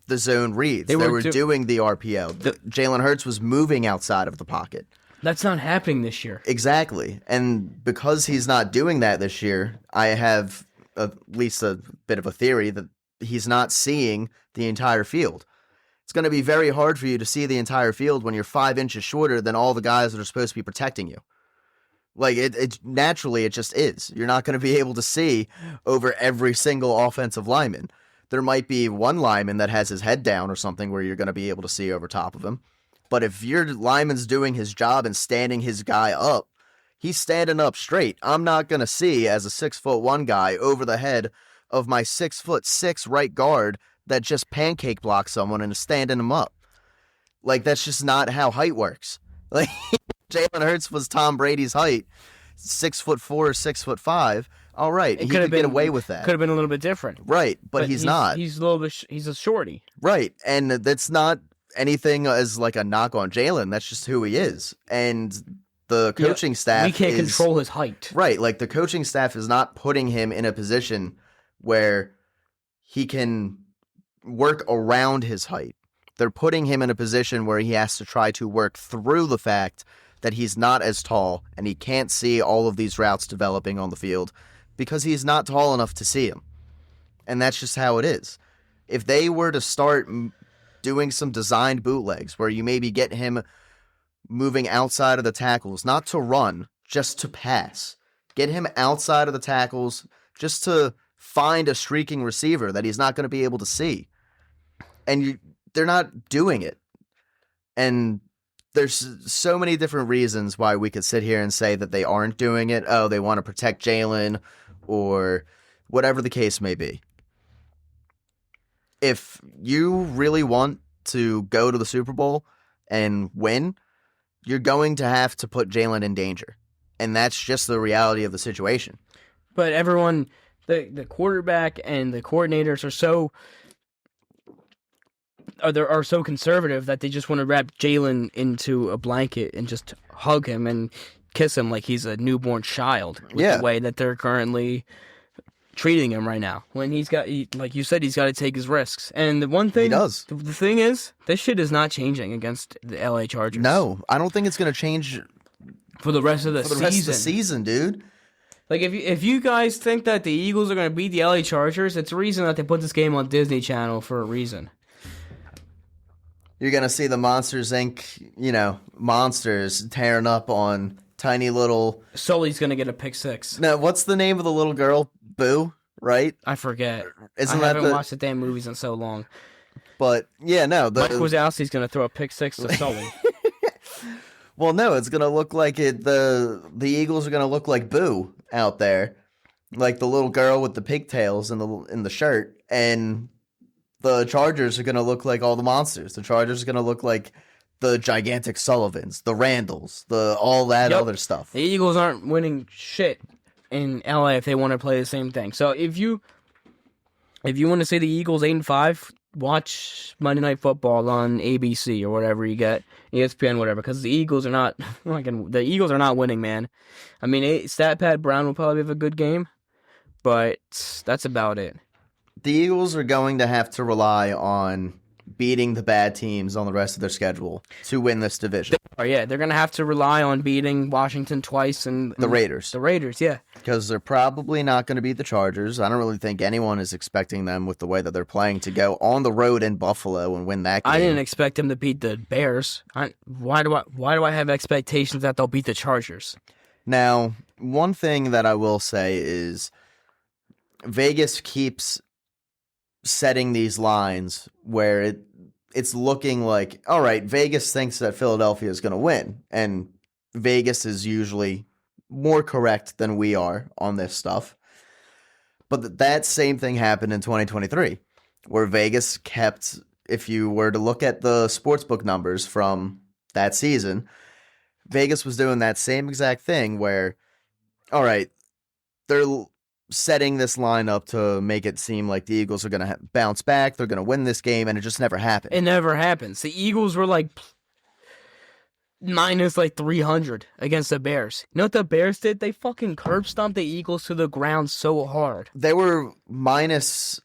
the zone reads. They were doing the RPO. Jalen Hurts was moving outside of the pocket. That's not happening this year. Exactly. And because he's not doing that this year, I have at least a bit of a theory that he's not seeing the entire field. It's going to be very hard for you to see the entire field when you're 5 inches shorter than all the guys that are supposed to be protecting you. Like, it naturally, it just is. You're not going to be able to see over every single offensive lineman. There might be one lineman that has his head down or something where you're going to be able to see over top of him. But if your lineman's doing his job and standing his guy up, he's standing up straight. I'm not going to see, as a 6'1" guy, over the head of my 6'6" right guard that just pancake blocks someone and is standing him up. Like, that's just not how height works. Like, Jalen Hurts was Tom Brady's height, 6'4" or 6'5". All right, he could get away with that. Could have been a little bit different. Right, but he's not. He's a little bit. He's a shorty. Right, and that's not anything as like a knock on Jalen. That's just who he is, and the coaching staff. We can't control his height. Right, like the coaching staff is not putting him in a position where he can work around his height. They're putting him in a position where he has to try to work through the fact that he's not as tall and he can't see all of these routes developing on the field because he's not tall enough to see them. And that's just how it is. If they were to start doing some designed bootlegs where you maybe get him moving outside of the tackles, not to run, just to pass, Get him outside of the tackles just to find a streaking receiver that he's not going to be able to see. And they're not doing it. And there's so many different reasons why we could sit here and say that they aren't doing it. Oh, they want to protect Jalen or whatever the case may be. If you really want to go to the Super Bowl and win, you're going to have to put Jalen in danger. And that's just the reality of the situation. But everyone, the quarterback and the coordinators are so conservative that they just want to wrap Jalen into a blanket and just hug him and kiss him like he's a newborn child with the way that they're currently treating him right now. When like you said, he's got to take his risks. And the one thing, he does. The thing is, this shit is not changing against the LA Chargers. No, I don't think it's going to change for the rest of the season. Rest of the season, dude. Like, if you guys think that the Eagles are going to beat the LA Chargers, it's a reason that they put this game on Disney Channel for a reason. You're going to see the Monsters, Inc., monsters tearing up on tiny little... Sully's going to get a pick six. No, what's the name of the little girl? Boo, right? I forget. I haven't watched the damn movies in so long. But, yeah, no. Mike Wazowski's going to throw a pick six to Sully. Well, no, it's going to look like it. The Eagles are going to look like Boo out there. Like the little girl with the pigtails in the shirt. And the Chargers are going to look like all the monsters. The Chargers are going to look like the gigantic Sullivans, the Randalls, all that other stuff. The Eagles aren't winning shit in LA if they want to play the same thing. So if you want to see the Eagles 8-5, watch Monday Night Football on ABC or whatever you get, ESPN, whatever, because the Eagles are not winning, man. I mean, Statpad Brown will probably have a good game, but that's about it. The Eagles are going to have to rely on beating the bad teams on the rest of their schedule to win this division. They're going to have to rely on beating Washington twice and the Raiders. The Raiders, yeah. Because they're probably not going to beat the Chargers. I don't really think anyone is expecting them with the way that they're playing to go on the road in Buffalo and win that game. I didn't expect them to beat the Bears. Why do I have expectations that they'll beat the Chargers? Now, one thing that I will say is Vegas keeps setting these lines where it's looking like, all right, Vegas thinks that Philadelphia is going to win, and Vegas is usually more correct than we are on this stuff. But that same thing happened in 2023, where Vegas kept, if you were to look at the sportsbook numbers from that season, Vegas was doing that same exact thing where, all right, they're setting this line up to make it seem like the Eagles are going to bounce back, they're going to win this game, and it just never happened. It never happens. The Eagles were like minus 300 against the Bears. You know what the Bears did? They fucking curb stomped the Eagles to the ground so hard. They were minus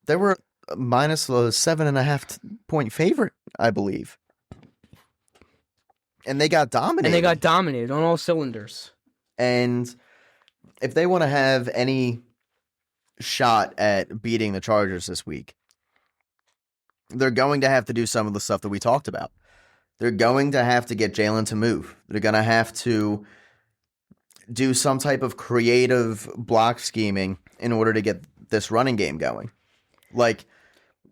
a 7.5 point favorite, I believe. And they got dominated. On all cylinders. And if they want to have any shot at beating the Chargers this week, they're going to have to do some of the stuff that we talked about. They're going to have to get Jalen to move. They're going to have to do some type of creative block scheming in order to get this running game going. But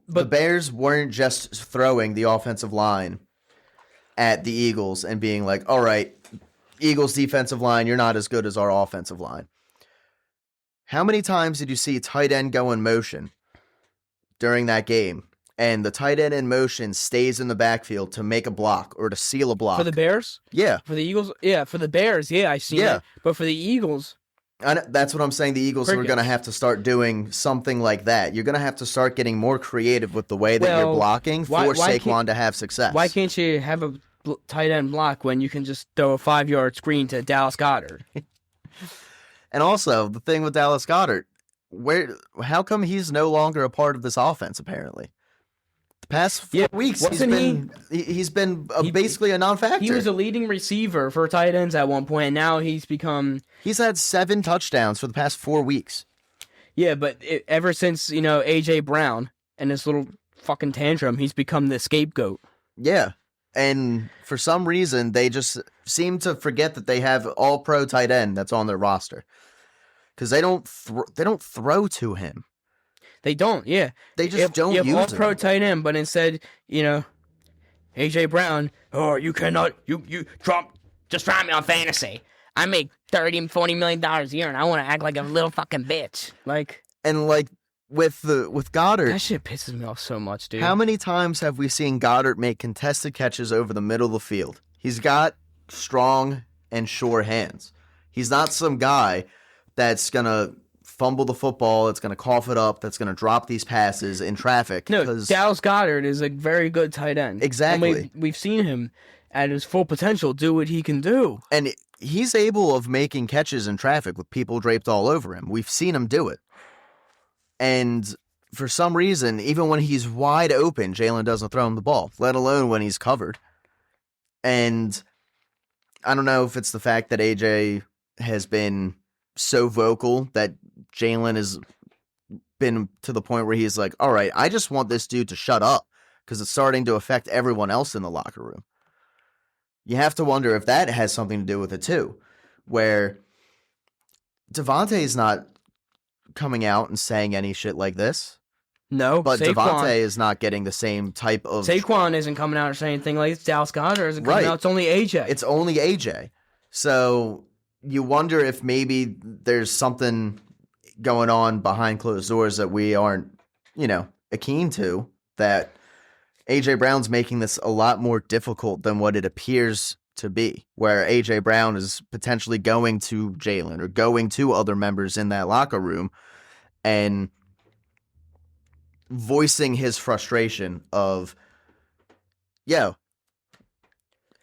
the Bears weren't just throwing the offensive line at the Eagles and being like, all right, Eagles defensive line, you're not as good as our offensive line. How many times did you see tight end go in motion during that game, and the tight end in motion stays in the backfield to make a block or to seal a block? For the Bears? Yeah. For the Eagles? Yeah, for the Bears, yeah, I see that. But for the Eagles... That's what I'm saying. The Eagles are going to have to start doing something like that. You're going to have to start getting more creative with the way that you're blocking for Saquon to have success. Why can't you have a tight end block when you can just throw a 5-yard screen to Dallas Goedert? And also, the thing with Dallas Goedert, how come he's no longer a part of this offense, apparently? The past 4 weeks, he's been basically a non-factor. He was a leading receiver for tight ends at one point, and now he's become... He's had 7 touchdowns for the past 4 weeks. Yeah, but ever since, AJ Brown and this little fucking tantrum, he's become the scapegoat. Yeah. And for some reason, they just seem to forget that they have all-pro tight end that's on their roster. Because they don't throw to him. They don't, yeah. They just don't use him. You have all-pro tight end, but instead, AJ Brown, you cannot, just try me on fantasy. I make $30, $40 million a year, and I want to act like a little fucking bitch. And with Goddard, that shit pisses me off so much, dude. How many times have we seen Goddard make contested catches over the middle of the field? He's got strong and sure hands. He's not some guy that's gonna fumble the football, that's gonna cough it up, that's gonna drop these passes in traffic. No, Dallas Goddard is a very good tight end. Exactly. And we've seen him at his full potential do what he can do. And he's able of making catches in traffic with people draped all over him. We've seen him do it. And for some reason, even when he's wide open, Jalen doesn't throw him the ball, let alone when he's covered. And I don't know if it's the fact that AJ has been so vocal that Jalen has been to the point where he's like, all right, I just want this dude to shut up because it's starting to affect everyone else in the locker room. You have to wonder if that has something to do with it too, where Devontae is not coming out and saying any shit like this. No, but Devontae is not getting the same type of... Saquon isn't coming out or saying anything like it's Dallas Goddard isn't coming out. It's only AJ. It's only AJ. So you wonder if maybe there's something going on behind closed doors that we aren't, keen to, that AJ Brown's making this a lot more difficult than what it appears to be, where AJ Brown is potentially going to Jalen or going to other members in that locker room and voicing his frustration of,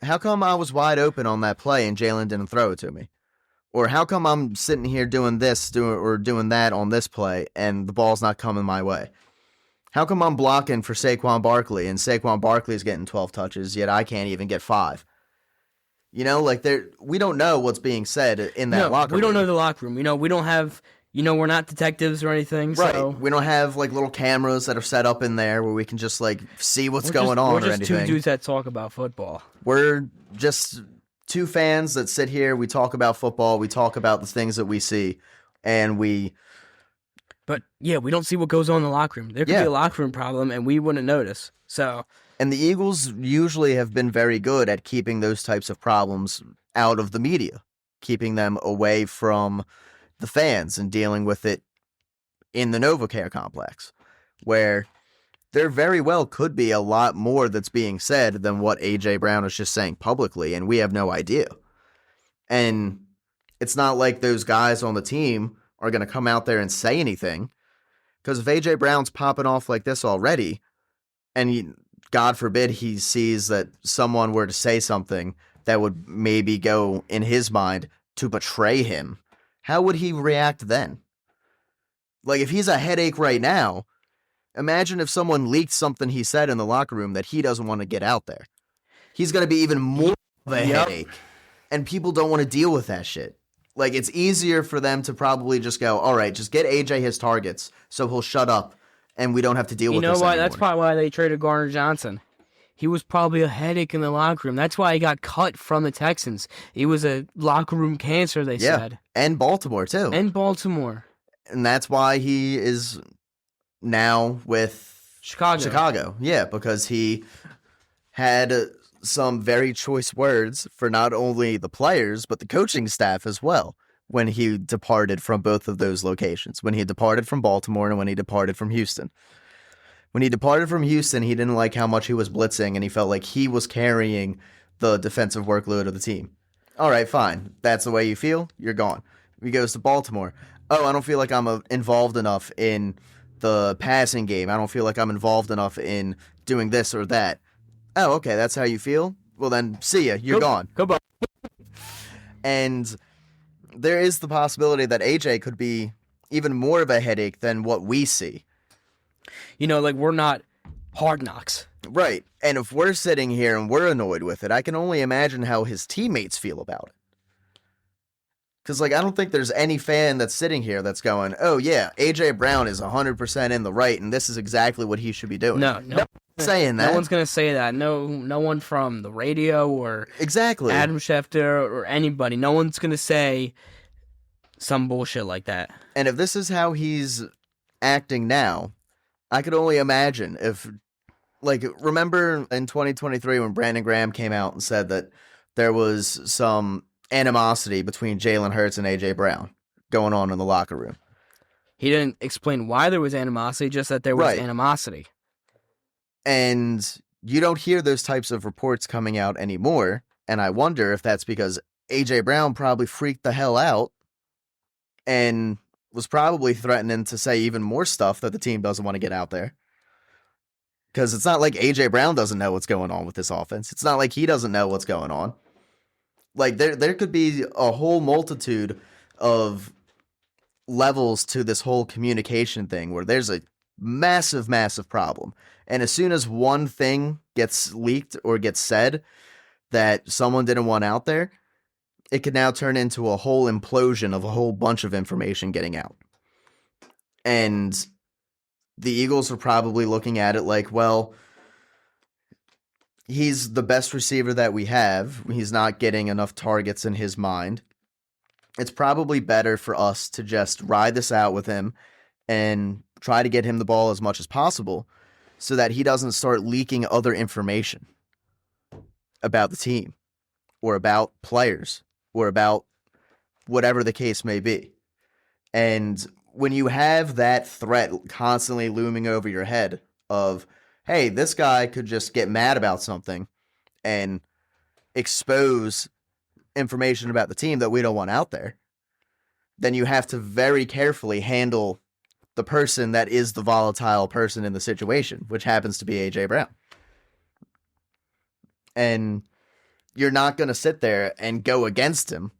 how come I was wide open on that play and Jalen didn't throw it to me? Or how come I'm sitting here doing this doing that on this play and the ball's not coming my way? How come I'm blocking for Saquon Barkley and Saquon Barkley's getting 12 touches, yet I can't even get 5? We don't know what's being said in that locker room. We don't know the locker room. We don't have, we're not detectives or anything. Right. So. We don't have little cameras that are set up in there where we can just see what's going on or anything. We're just two dudes that talk about football. We're just two fans that sit here. We talk about football. We talk about the things that we see, and But yeah, we don't see what goes on in the locker room. There could be a locker room problem, and we wouldn't notice. So. And the Eagles usually have been very good at keeping those types of problems out of the media, keeping them away from the fans and dealing with it in the NovaCare complex, where there very well could be a lot more that's being said than what AJ Brown is just saying publicly, and we have no idea. And it's not like those guys on the team are going to come out there and say anything, because if AJ Brown's popping off like this already, and God forbid he sees that someone were to say something that would maybe go in his mind to betray him, how would he react then? If he's a headache right now, imagine if someone leaked something he said in the locker room that he doesn't want to get out there. He's going to be even more of a headache, and people don't want to deal with that shit. It's easier for them to probably just go, all right, just get AJ his targets so he'll shut up and we don't have to deal with this anymore. You know what? That's probably why they traded Garner Johnson. He was probably a headache in the locker room. That's why he got cut from the Texans. He was a locker room cancer, they said. And Baltimore, too. And Baltimore. And that's why he is now with Chicago. Yeah, because he had some very choice words for not only the players, but the coaching staff as well, when he departed from both of those locations, when he departed from Baltimore and when he departed from Houston. When he departed from Houston, he didn't like how much he was blitzing, and he felt like he was carrying the defensive workload of the team. All right, fine. That's the way you feel? You're gone. He goes to Baltimore. Oh, I don't feel like I'm involved enough in the passing game. I don't feel like I'm involved enough in doing this or that. Oh, okay, that's how you feel? Well, then, see ya. You're gone. Goodbye. And there is the possibility that AJ could be even more of a headache than what we see. We're not Hard Knocks. Right. And if we're sitting here and we're annoyed with it, I can only imagine how his teammates feel about it. Because, I don't think there's any fan that's sitting here that's going, oh, yeah, AJ Brown is 100% in the right, and this is exactly what he should be doing. No. saying that. No one's gonna say that. No one from the radio or Exactly. Adam Schefter or anybody. No one's gonna say some bullshit like that. And if this is how he's acting now, I could only imagine if, like, remember in 2023 when Brandon Graham came out and said that there was some animosity between Jalen Hurts and AJ Brown going on in the locker room. He didn't explain why there was animosity, just that there was animosity. And you don't hear those types of reports coming out anymore. And I wonder if that's because AJ Brown probably freaked the hell out and was probably threatening to say even more stuff that the team doesn't want to get out there. Because it's not like AJ Brown doesn't know what's going on with this offense. It's not like he doesn't know what's going on. Like, there could be a whole multitude of levels to this whole communication thing where there's a massive, massive problem. And as soon as one thing gets leaked or gets said that someone didn't want out there, it could now turn into a whole implosion of a whole bunch of information getting out. And the Eagles are probably looking at it like, well, he's the best receiver that we have. He's not getting enough targets in his mind. It's probably better for us to just ride this out with him and try to get him the ball as much as possible so that he doesn't start leaking other information about the team or about players or about whatever the case may be. And when you have that threat constantly looming over your head of, hey, this guy could just get mad about something and expose information about the team that we don't want out there, then you have to very carefully handle the person that is the volatile person in the situation, which happens to be AJ Brown. And you're not going to sit there and go against him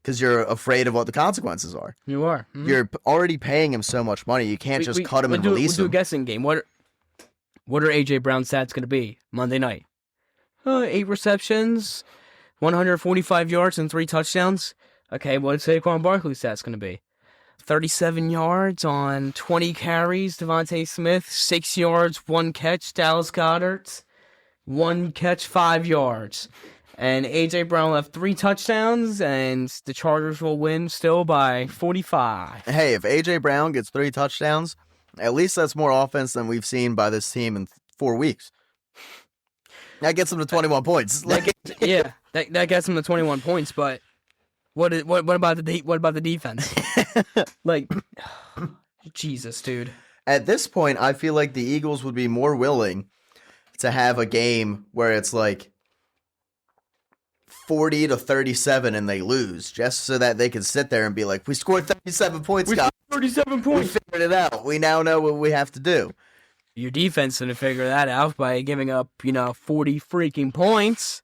because you're afraid of what the consequences are. You are. Mm-hmm. You're already paying him so much money. You can't just cut him and release him. We'll do a guessing game. What are AJ Brown's stats going to be Monday night? 8 receptions, 145 yards, and 3 touchdowns. Okay, what's Saquon Barkley's stats going to be? 37 yards on 20 carries. Devontae Smith, 6 yards, 1 catch. Dallas Goedert, 1 catch, 5 yards. And AJ Brown will have 3 touchdowns, and the Chargers will win still by 45. Hey, if AJ Brown gets 3 touchdowns, at least that's more offense than we've seen by this team in 4 weeks. That gets them to 21 points. That gets them to 21 points. But what about the defense? Like, Jesus, dude. At this point, I feel like the Eagles would be more willing to have a game where it's like 40-37 and they lose, just so that they can sit there and be like, we scored 37 points, guys. 37 points. We figured it out. We now know what we have to do. Your defense didn't figure that out by giving up, 40 freaking points.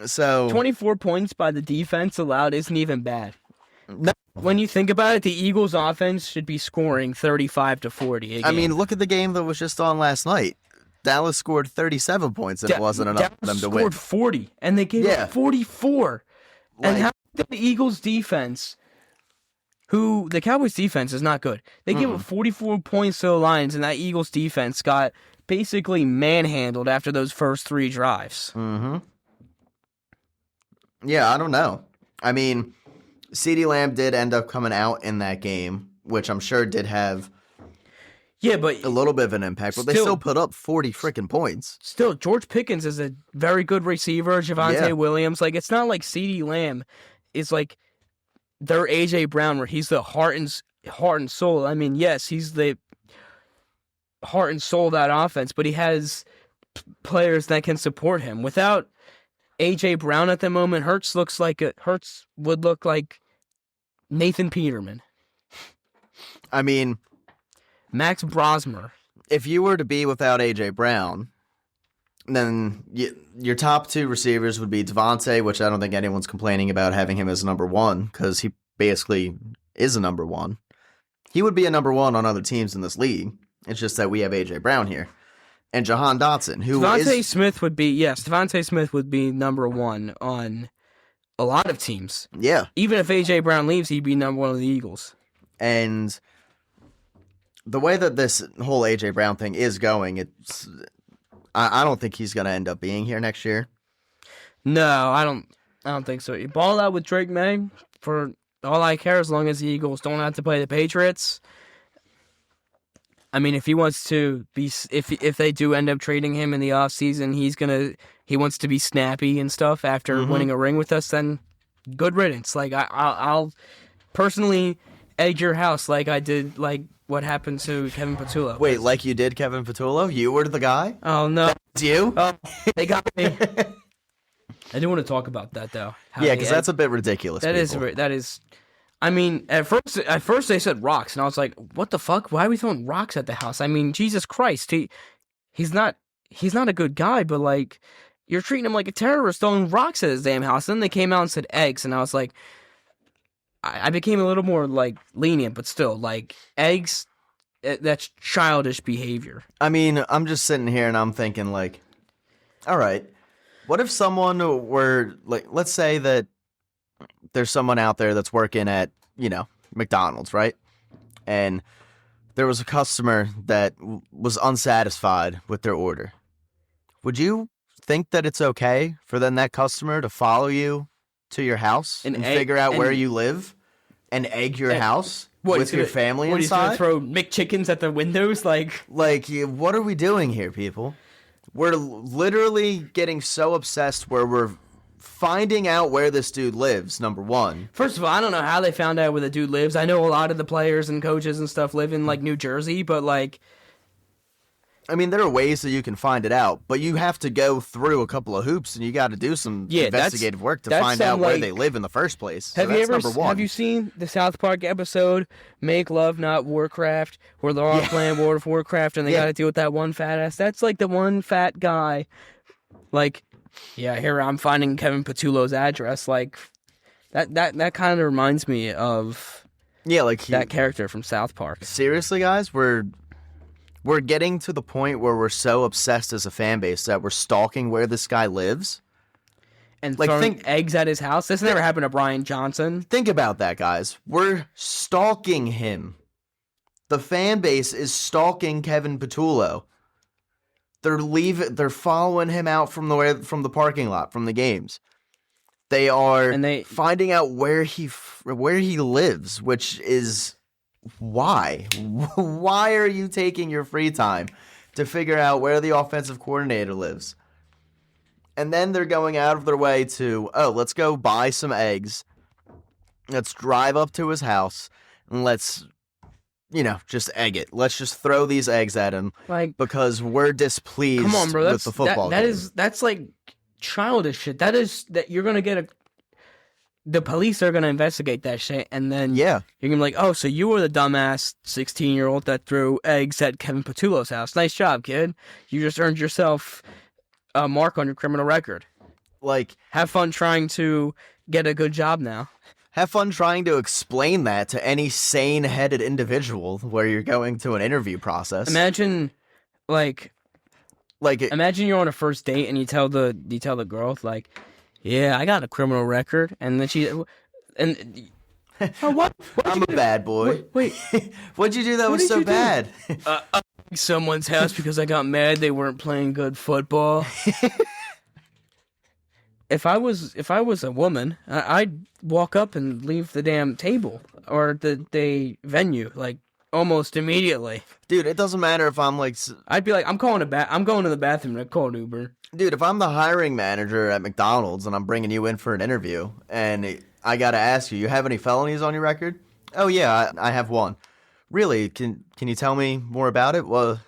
So 24 points by the defense allowed isn't even bad. No. When you think about it, the Eagles' offense should be scoring 35 to 40 a game. I mean, look at the game that was just on last night. Dallas scored 37 points, and it wasn't enough for them to win. Dallas scored 40, and they gave up 44. And how did the Eagles' defense, the Cowboys' defense is not good. They gave up 44 points to the Lions, and that Eagles' defense got basically manhandled after those first 3 drives. Mm-hmm. Yeah, I don't know. I mean, CeeDee Lamb did end up coming out in that game, which I'm sure did have but a little bit of an impact, but they still put up 40 freaking points. Still, George Pickens is a very good receiver. Javonte Williams, it's not like CeeDee Lamb is like their AJ Brown, where he's the heart and soul. I mean, yes, he's the heart and soul of that offense, but he has players that can support him. Without AJ Brown at the moment, Hurts would look like Nathan Peterman. I mean, Max Brosmer. If you were to be without AJ Brown, then your top 2 receivers would be Devontae, which I don't think anyone's complaining about having him as number 1, because he basically is a number 1. He would be a number 1 on other teams in this league. It's just that we have AJ Brown here. And Jahan Dotson, who Devontae Smith would be number 1 on a lot of teams. Yeah. Even if AJ Brown leaves, he'd be number 1 of the Eagles. And the way that this whole AJ Brown thing is going, I don't think he's going to end up being here next year. No, I don't think so. You ball out with Drake May for all I care, as long as the Eagles don't have to play the Patriots. I mean, if he wants to be, if they do end up trading him in the offseason, he wants to be snappy and stuff after winning a ring with us, then good riddance. Like I'll personally egg your house like I did, like what happened to Kevin Patullo. Wait, like you did Kevin Patullo? You were the guy? Oh no, it's you? Oh, they got me. I do want to talk about that though. Yeah, because that's a bit ridiculous. That is. I mean, at first they said rocks, and I was like, "What the fuck? Why are we throwing rocks at the house?" I mean, Jesus Christ, he's not a good guy, but like, you're treating him like a terrorist, throwing rocks at his damn house. And then they came out and said eggs, and I was like, I became a little more like lenient, but still, like eggs, that's childish behavior. I mean, I'm just sitting here and I'm thinking like, all right, what if someone were like, let's say that there's someone out there that's working at, McDonald's, right? And there was a customer that was unsatisfied with their order. Would you think that it's okay for then that customer to follow you to your house and figure out where you live and egg your house with your family inside? What, he's gonna throw McChickens at the windows? Like, what are we doing here, people? We're literally getting so obsessed where we're finding out where this dude lives, number one. First of all, I don't know how they found out where the dude lives. I know a lot of the players and coaches and stuff live in, like, New Jersey, but, like... I mean, there are ways that you can find it out, but you have to go through a couple of hoops, and you got to do some investigative work to find out where they live in the first place. So have you seen the South Park episode, Make Love Not Warcraft, where they're all playing World of Warcraft, and they got to deal with that one fat ass? That's, like, the one fat guy, like... Yeah, here I'm finding Kevin Patullo's address. Like that kind of reminds me of that character from South Park. Seriously, guys, we're getting to the point where we're so obsessed as a fan base that we're stalking where this guy lives and throwing eggs at his house. This never happened to Brian Johnson. Think about that, guys. We're stalking him. The fan base is stalking Kevin Patullo. They're following him out from the parking lot, from the games. They are finding out where he lives, which is why. Why are you taking your free time to figure out where the offensive coordinator lives? And then they're going out of their way to, let's go buy some eggs. Let's drive up to his house and let's just egg it. Let's just throw these eggs at him, because we're displeased with the football game. That's like childish shit. That you're gonna get the police are gonna investigate that shit, and then you're gonna be like, oh, so you were the dumbass 16-year-old that threw eggs at Kevin Patullo's house. Nice job, kid. You just earned yourself a mark on your criminal record. Like, have fun trying to get a good job now. Have fun trying to explain that to any sane-headed individual where you're going to an interview process. Imagine, imagine you're on a first date and you tell the girl, like, yeah, I got a criminal record, and then what? I'm a bad boy. Wait. What'd you do that was so bad? Someone's house because I got mad they weren't playing good football. If I was a woman, I'd walk up and leave the damn table or the venue like almost immediately. Dude, it doesn't matter if I'm like. I'd be like, I'm going to the bathroom and call an Uber. Dude, if I'm the hiring manager at McDonald's and I'm bringing you in for an interview and I gotta ask you have any felonies on your record? Oh yeah, I have one. Really? Can you tell me more about it? Well,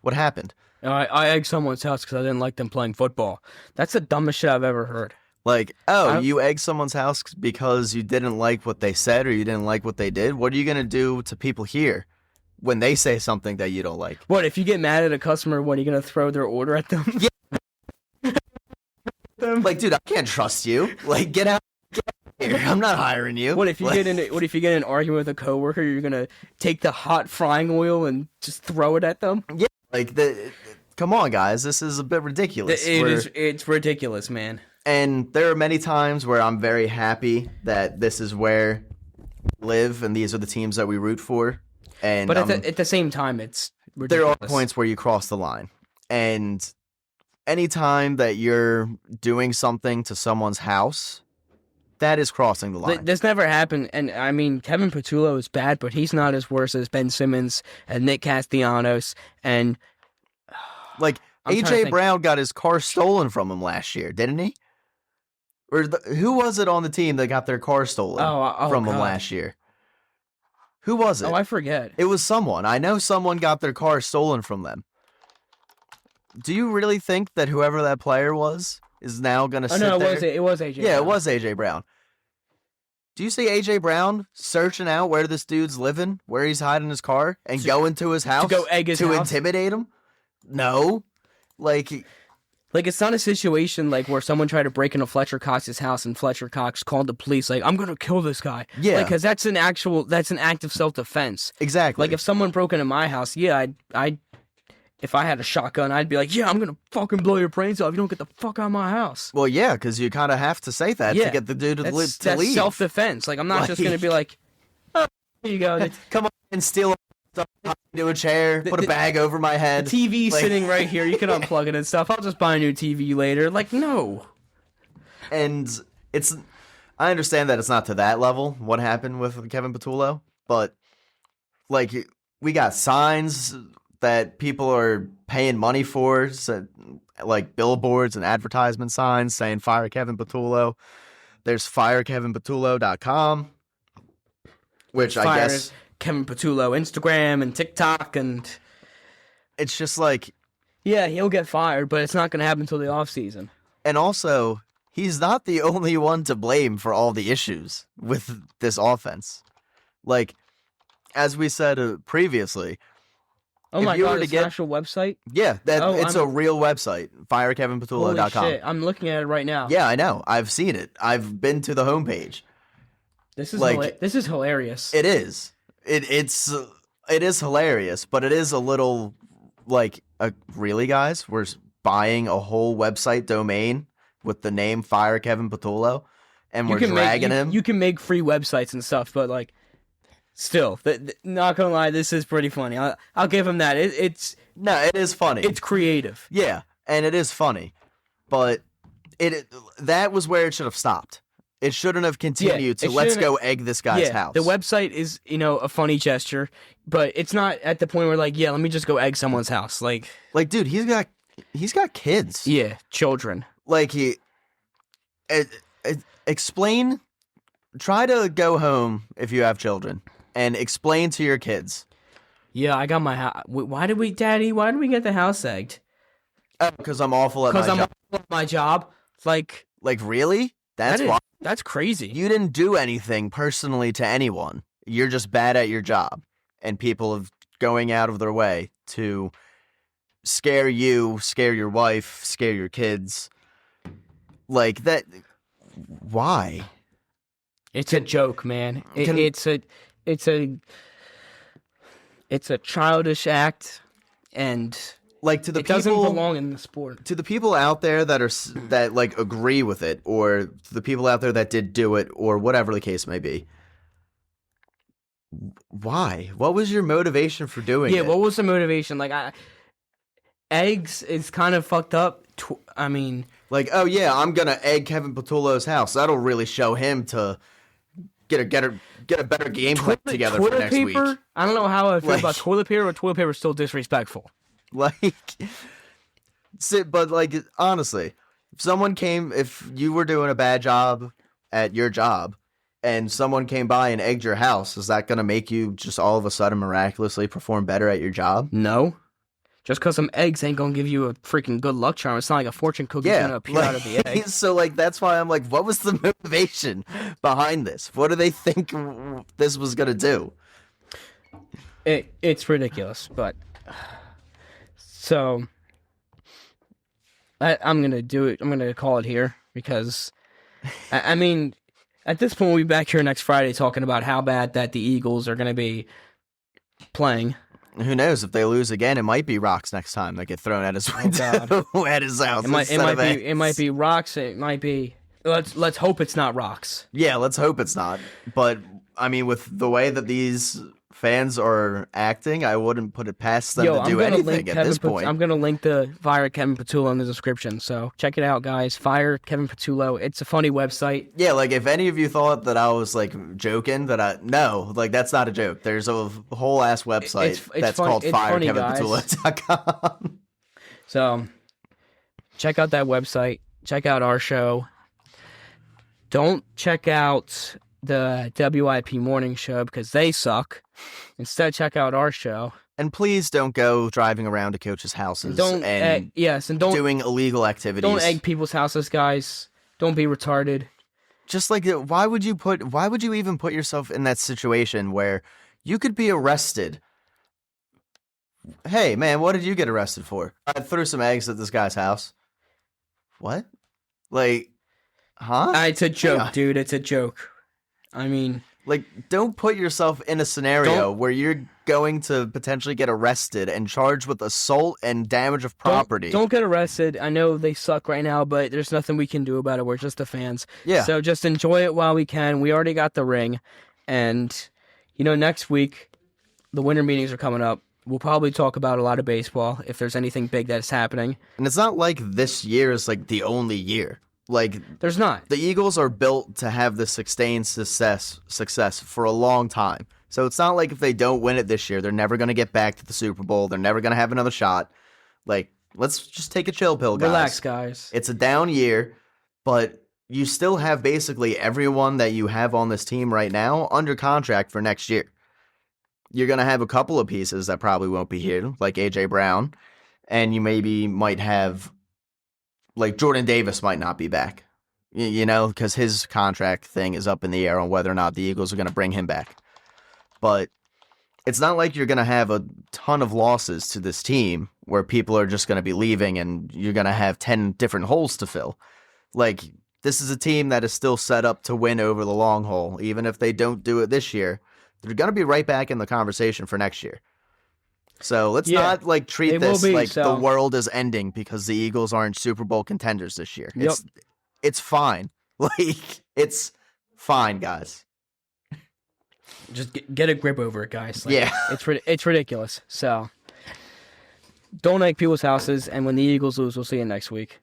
what happened? I egged someone's house because I didn't like them playing football. That's the dumbest shit I've ever heard. Like, you egged someone's house because you didn't like what they said or you didn't like what they did? What are you going to do to people here when they say something that you don't like? What, if you get mad at a customer, what, are you going to throw their order at them? Yeah. Like, dude, I can't trust you. Like, get out here. I'm not hiring you. What if you get in an argument with a coworker, you're going to take the hot frying oil and just throw it at them? Yeah. Like, come on, guys. This is a bit ridiculous. It's ridiculous, man. And there are many times where I'm very happy that this is where we live and these are the teams that we root for. And But at the same time, it's there ridiculous. are points where you cross the line. And anytime that you're doing something to someone's house, that is crossing the line. This never happened, and I mean, Kevin Patullo is bad, but he's not as worse as Ben Simmons and Nick Castellanos, and like I'm trying to AJ think. Brown got his car stolen from him last year, didn't he? Or who was it on the team that got their car stolen from him God. last year? Who was it? Oh, I forget. It was someone. I know someone got their car stolen from them. Do you really think that whoever that player was is now going to sit No, there? it was AJ. Yeah, Brown. it was AJ Brown. Do you see AJ Brown searching out where this dude's living, where he's hiding his car, and going to his house to go egg his to house? intimidate him? No. Like it's not a situation like where someone tried to break into Fletcher Cox's house and Fletcher Cox called the police like, I'm gonna kill this guy. Yeah. Because that's an act of self-defense. exactly. Like if someone broke into my house, yeah, I'd if I had a shotgun, I'd be like, yeah, I'm gonna fucking blow your brains off. You don't get the fuck out of my house. Well, yeah, because you kind of have to say that Yeah. to get the dude to That's leave. self-defense. Like I'm not just gonna be like, oh, here you go. Come on and steal stuff into a chair, put a bag over my head. The TV's Like- sitting right here. You can unplug it and stuff. I'll just buy a new TV later. Like, no. And I understand that it's not to that level what happened with Kevin Patullo, but like we got signs that people are paying money for, so, like billboards and advertisement signs saying fire Kevin Patullo. There's firekevinpatullo.com, which I Fire guess Kevin Patullo Instagram and TikTok, and it's just like, yeah, he'll get fired, but it's not going to happen until the off season. and also he's not the only one to blame for all the issues with this offense. Like, as we said previously, Oh If my you were god, to it's get- an actual website? yeah, Oh, it's a real website, Holy firekevinpatullo.com. shit, I'm looking at it right now. Yeah, I know. I've seen it. I've been to the homepage. This is like- this is hilarious. It is. It is hilarious, but it is a little like, really, guys? We're buying a whole website domain with the name Fire Kevin Patullo, and we're dragging him. You can make free websites and stuff, but like, still, not gonna lie, this is pretty funny. I'll give him that. It's No, it is funny. it's creative. Yeah, and it is funny, but that was where it should have stopped. It shouldn't have continued to it let's shouldn't- go egg this guy's house. The website is, a funny gesture, but it's not at the point where like, yeah, let me just go egg someone's house. Like, Like, dude, he's got kids. yeah, children. Like explain. Try to go home if you have children and explain to your kids. Yeah, I got my house. Why did we get the house egged? Oh, because I'm awful at my Because I'm job. at my job. Like, Like, really? That's that is- why That's crazy. you didn't do anything personally to anyone. You're just bad at your job, and people are going out of their way to scare you, scare your wife, scare your kids. Like that. Why? It's a joke, man. Can- It's a childish act, and Like to the it doesn't people. belong in the sport. To the people out there that like agree with it, or to the people out there that did do it, or whatever the case may be, why? What was your motivation for doing Yeah, it? what was the motivation? Like, eggs is kind of fucked up. I mean, Like, oh yeah, I'm gonna egg Kevin Patullo's house. That'll really show him to get a better game plan together for next week. I don't know how I feel Like- about toilet paper, but toilet paper is still disrespectful. Like, but like honestly, if you were doing a bad job at your job, and someone came by and egged your house, is that gonna make you just all of a sudden miraculously perform better at your job? No. Just because some eggs ain't gonna give you a freaking good luck charm. It's not like a fortune cookie's gonna appear out of the egg. So like that's why I'm like, what was the motivation behind this? What do they think this was gonna do? It's ridiculous, but so I'm gonna do it. I'm gonna call it here because I mean, at this point we'll be back here next Friday talking about how bad that the Eagles are gonna be playing. Who knows if they lose again? It might be rocks next time that get thrown at his window, at his house. It might eggs. be rocks. It might be. Let's hope it's not rocks. Yeah, let's hope it's not. But I mean, with the way that these fans are acting, I wouldn't put it past them Yo, to I'm do gonna anything link at Kevin. this point. I'm gonna link the Fire Kevin Patullo in the description. So check it out, guys. Fire Kevin Patullo. It's a funny website. Yeah, like if any of you thought that I was like joking, no, like that's not a joke. There's a whole ass website It's that's funny, called it's funny, guys. firekevinpatullo.com. So check out that website. Check out our show. Don't check out the WIP morning show because they suck. Instead, check out our show. And please don't go driving around to coaches' houses Don't and don't doing illegal activities. Don't egg people's houses, guys. Don't be retarded. Just like, why would you even put yourself in that situation where you could be arrested? Hey, man, what did you get arrested for? I threw some eggs at this guy's house. What? Like, huh? It's a joke, dude. It's a joke. I mean, like, don't put yourself in a scenario where you're going to potentially get arrested and charged with assault and damage of property. Don't get arrested. I know they suck right now, but there's nothing we can do about it. We're just the fans. Yeah. So just enjoy it while we can. We already got the ring. And, next week, the winter meetings are coming up. We'll probably talk about a lot of baseball if there's anything big that's happening. And it's not like this year is like the only year. Like, there's not. The Eagles are built to have this sustained success for a long time. So it's not like if they don't win it this year, they're never going to get back to the Super Bowl. They're never going to have another shot. Like, let's just take a chill pill, guys. Relax, guys. It's a down year, but you still have basically everyone that you have on this team right now under contract for next year. You're going to have a couple of pieces that probably won't be here, like AJ Brown, and you maybe might have, like, Jordan Davis might not be back, because his contract thing is up in the air on whether or not the Eagles are going to bring him back. But it's not like you're going to have a ton of losses to this team where people are just going to be leaving and you're going to have 10 different holes to fill. Like, this is a team that is still set up to win over the long haul. Even if they don't do it this year, they're going to be right back in the conversation for next year. So let's not treat this like the world is ending because the Eagles aren't Super Bowl contenders this year. Yep. It's fine. Like, it's fine, guys. Just get a grip over it, guys. Like, yeah. It's ridiculous. So don't egg people's houses, and when the Eagles lose, we'll see you next week.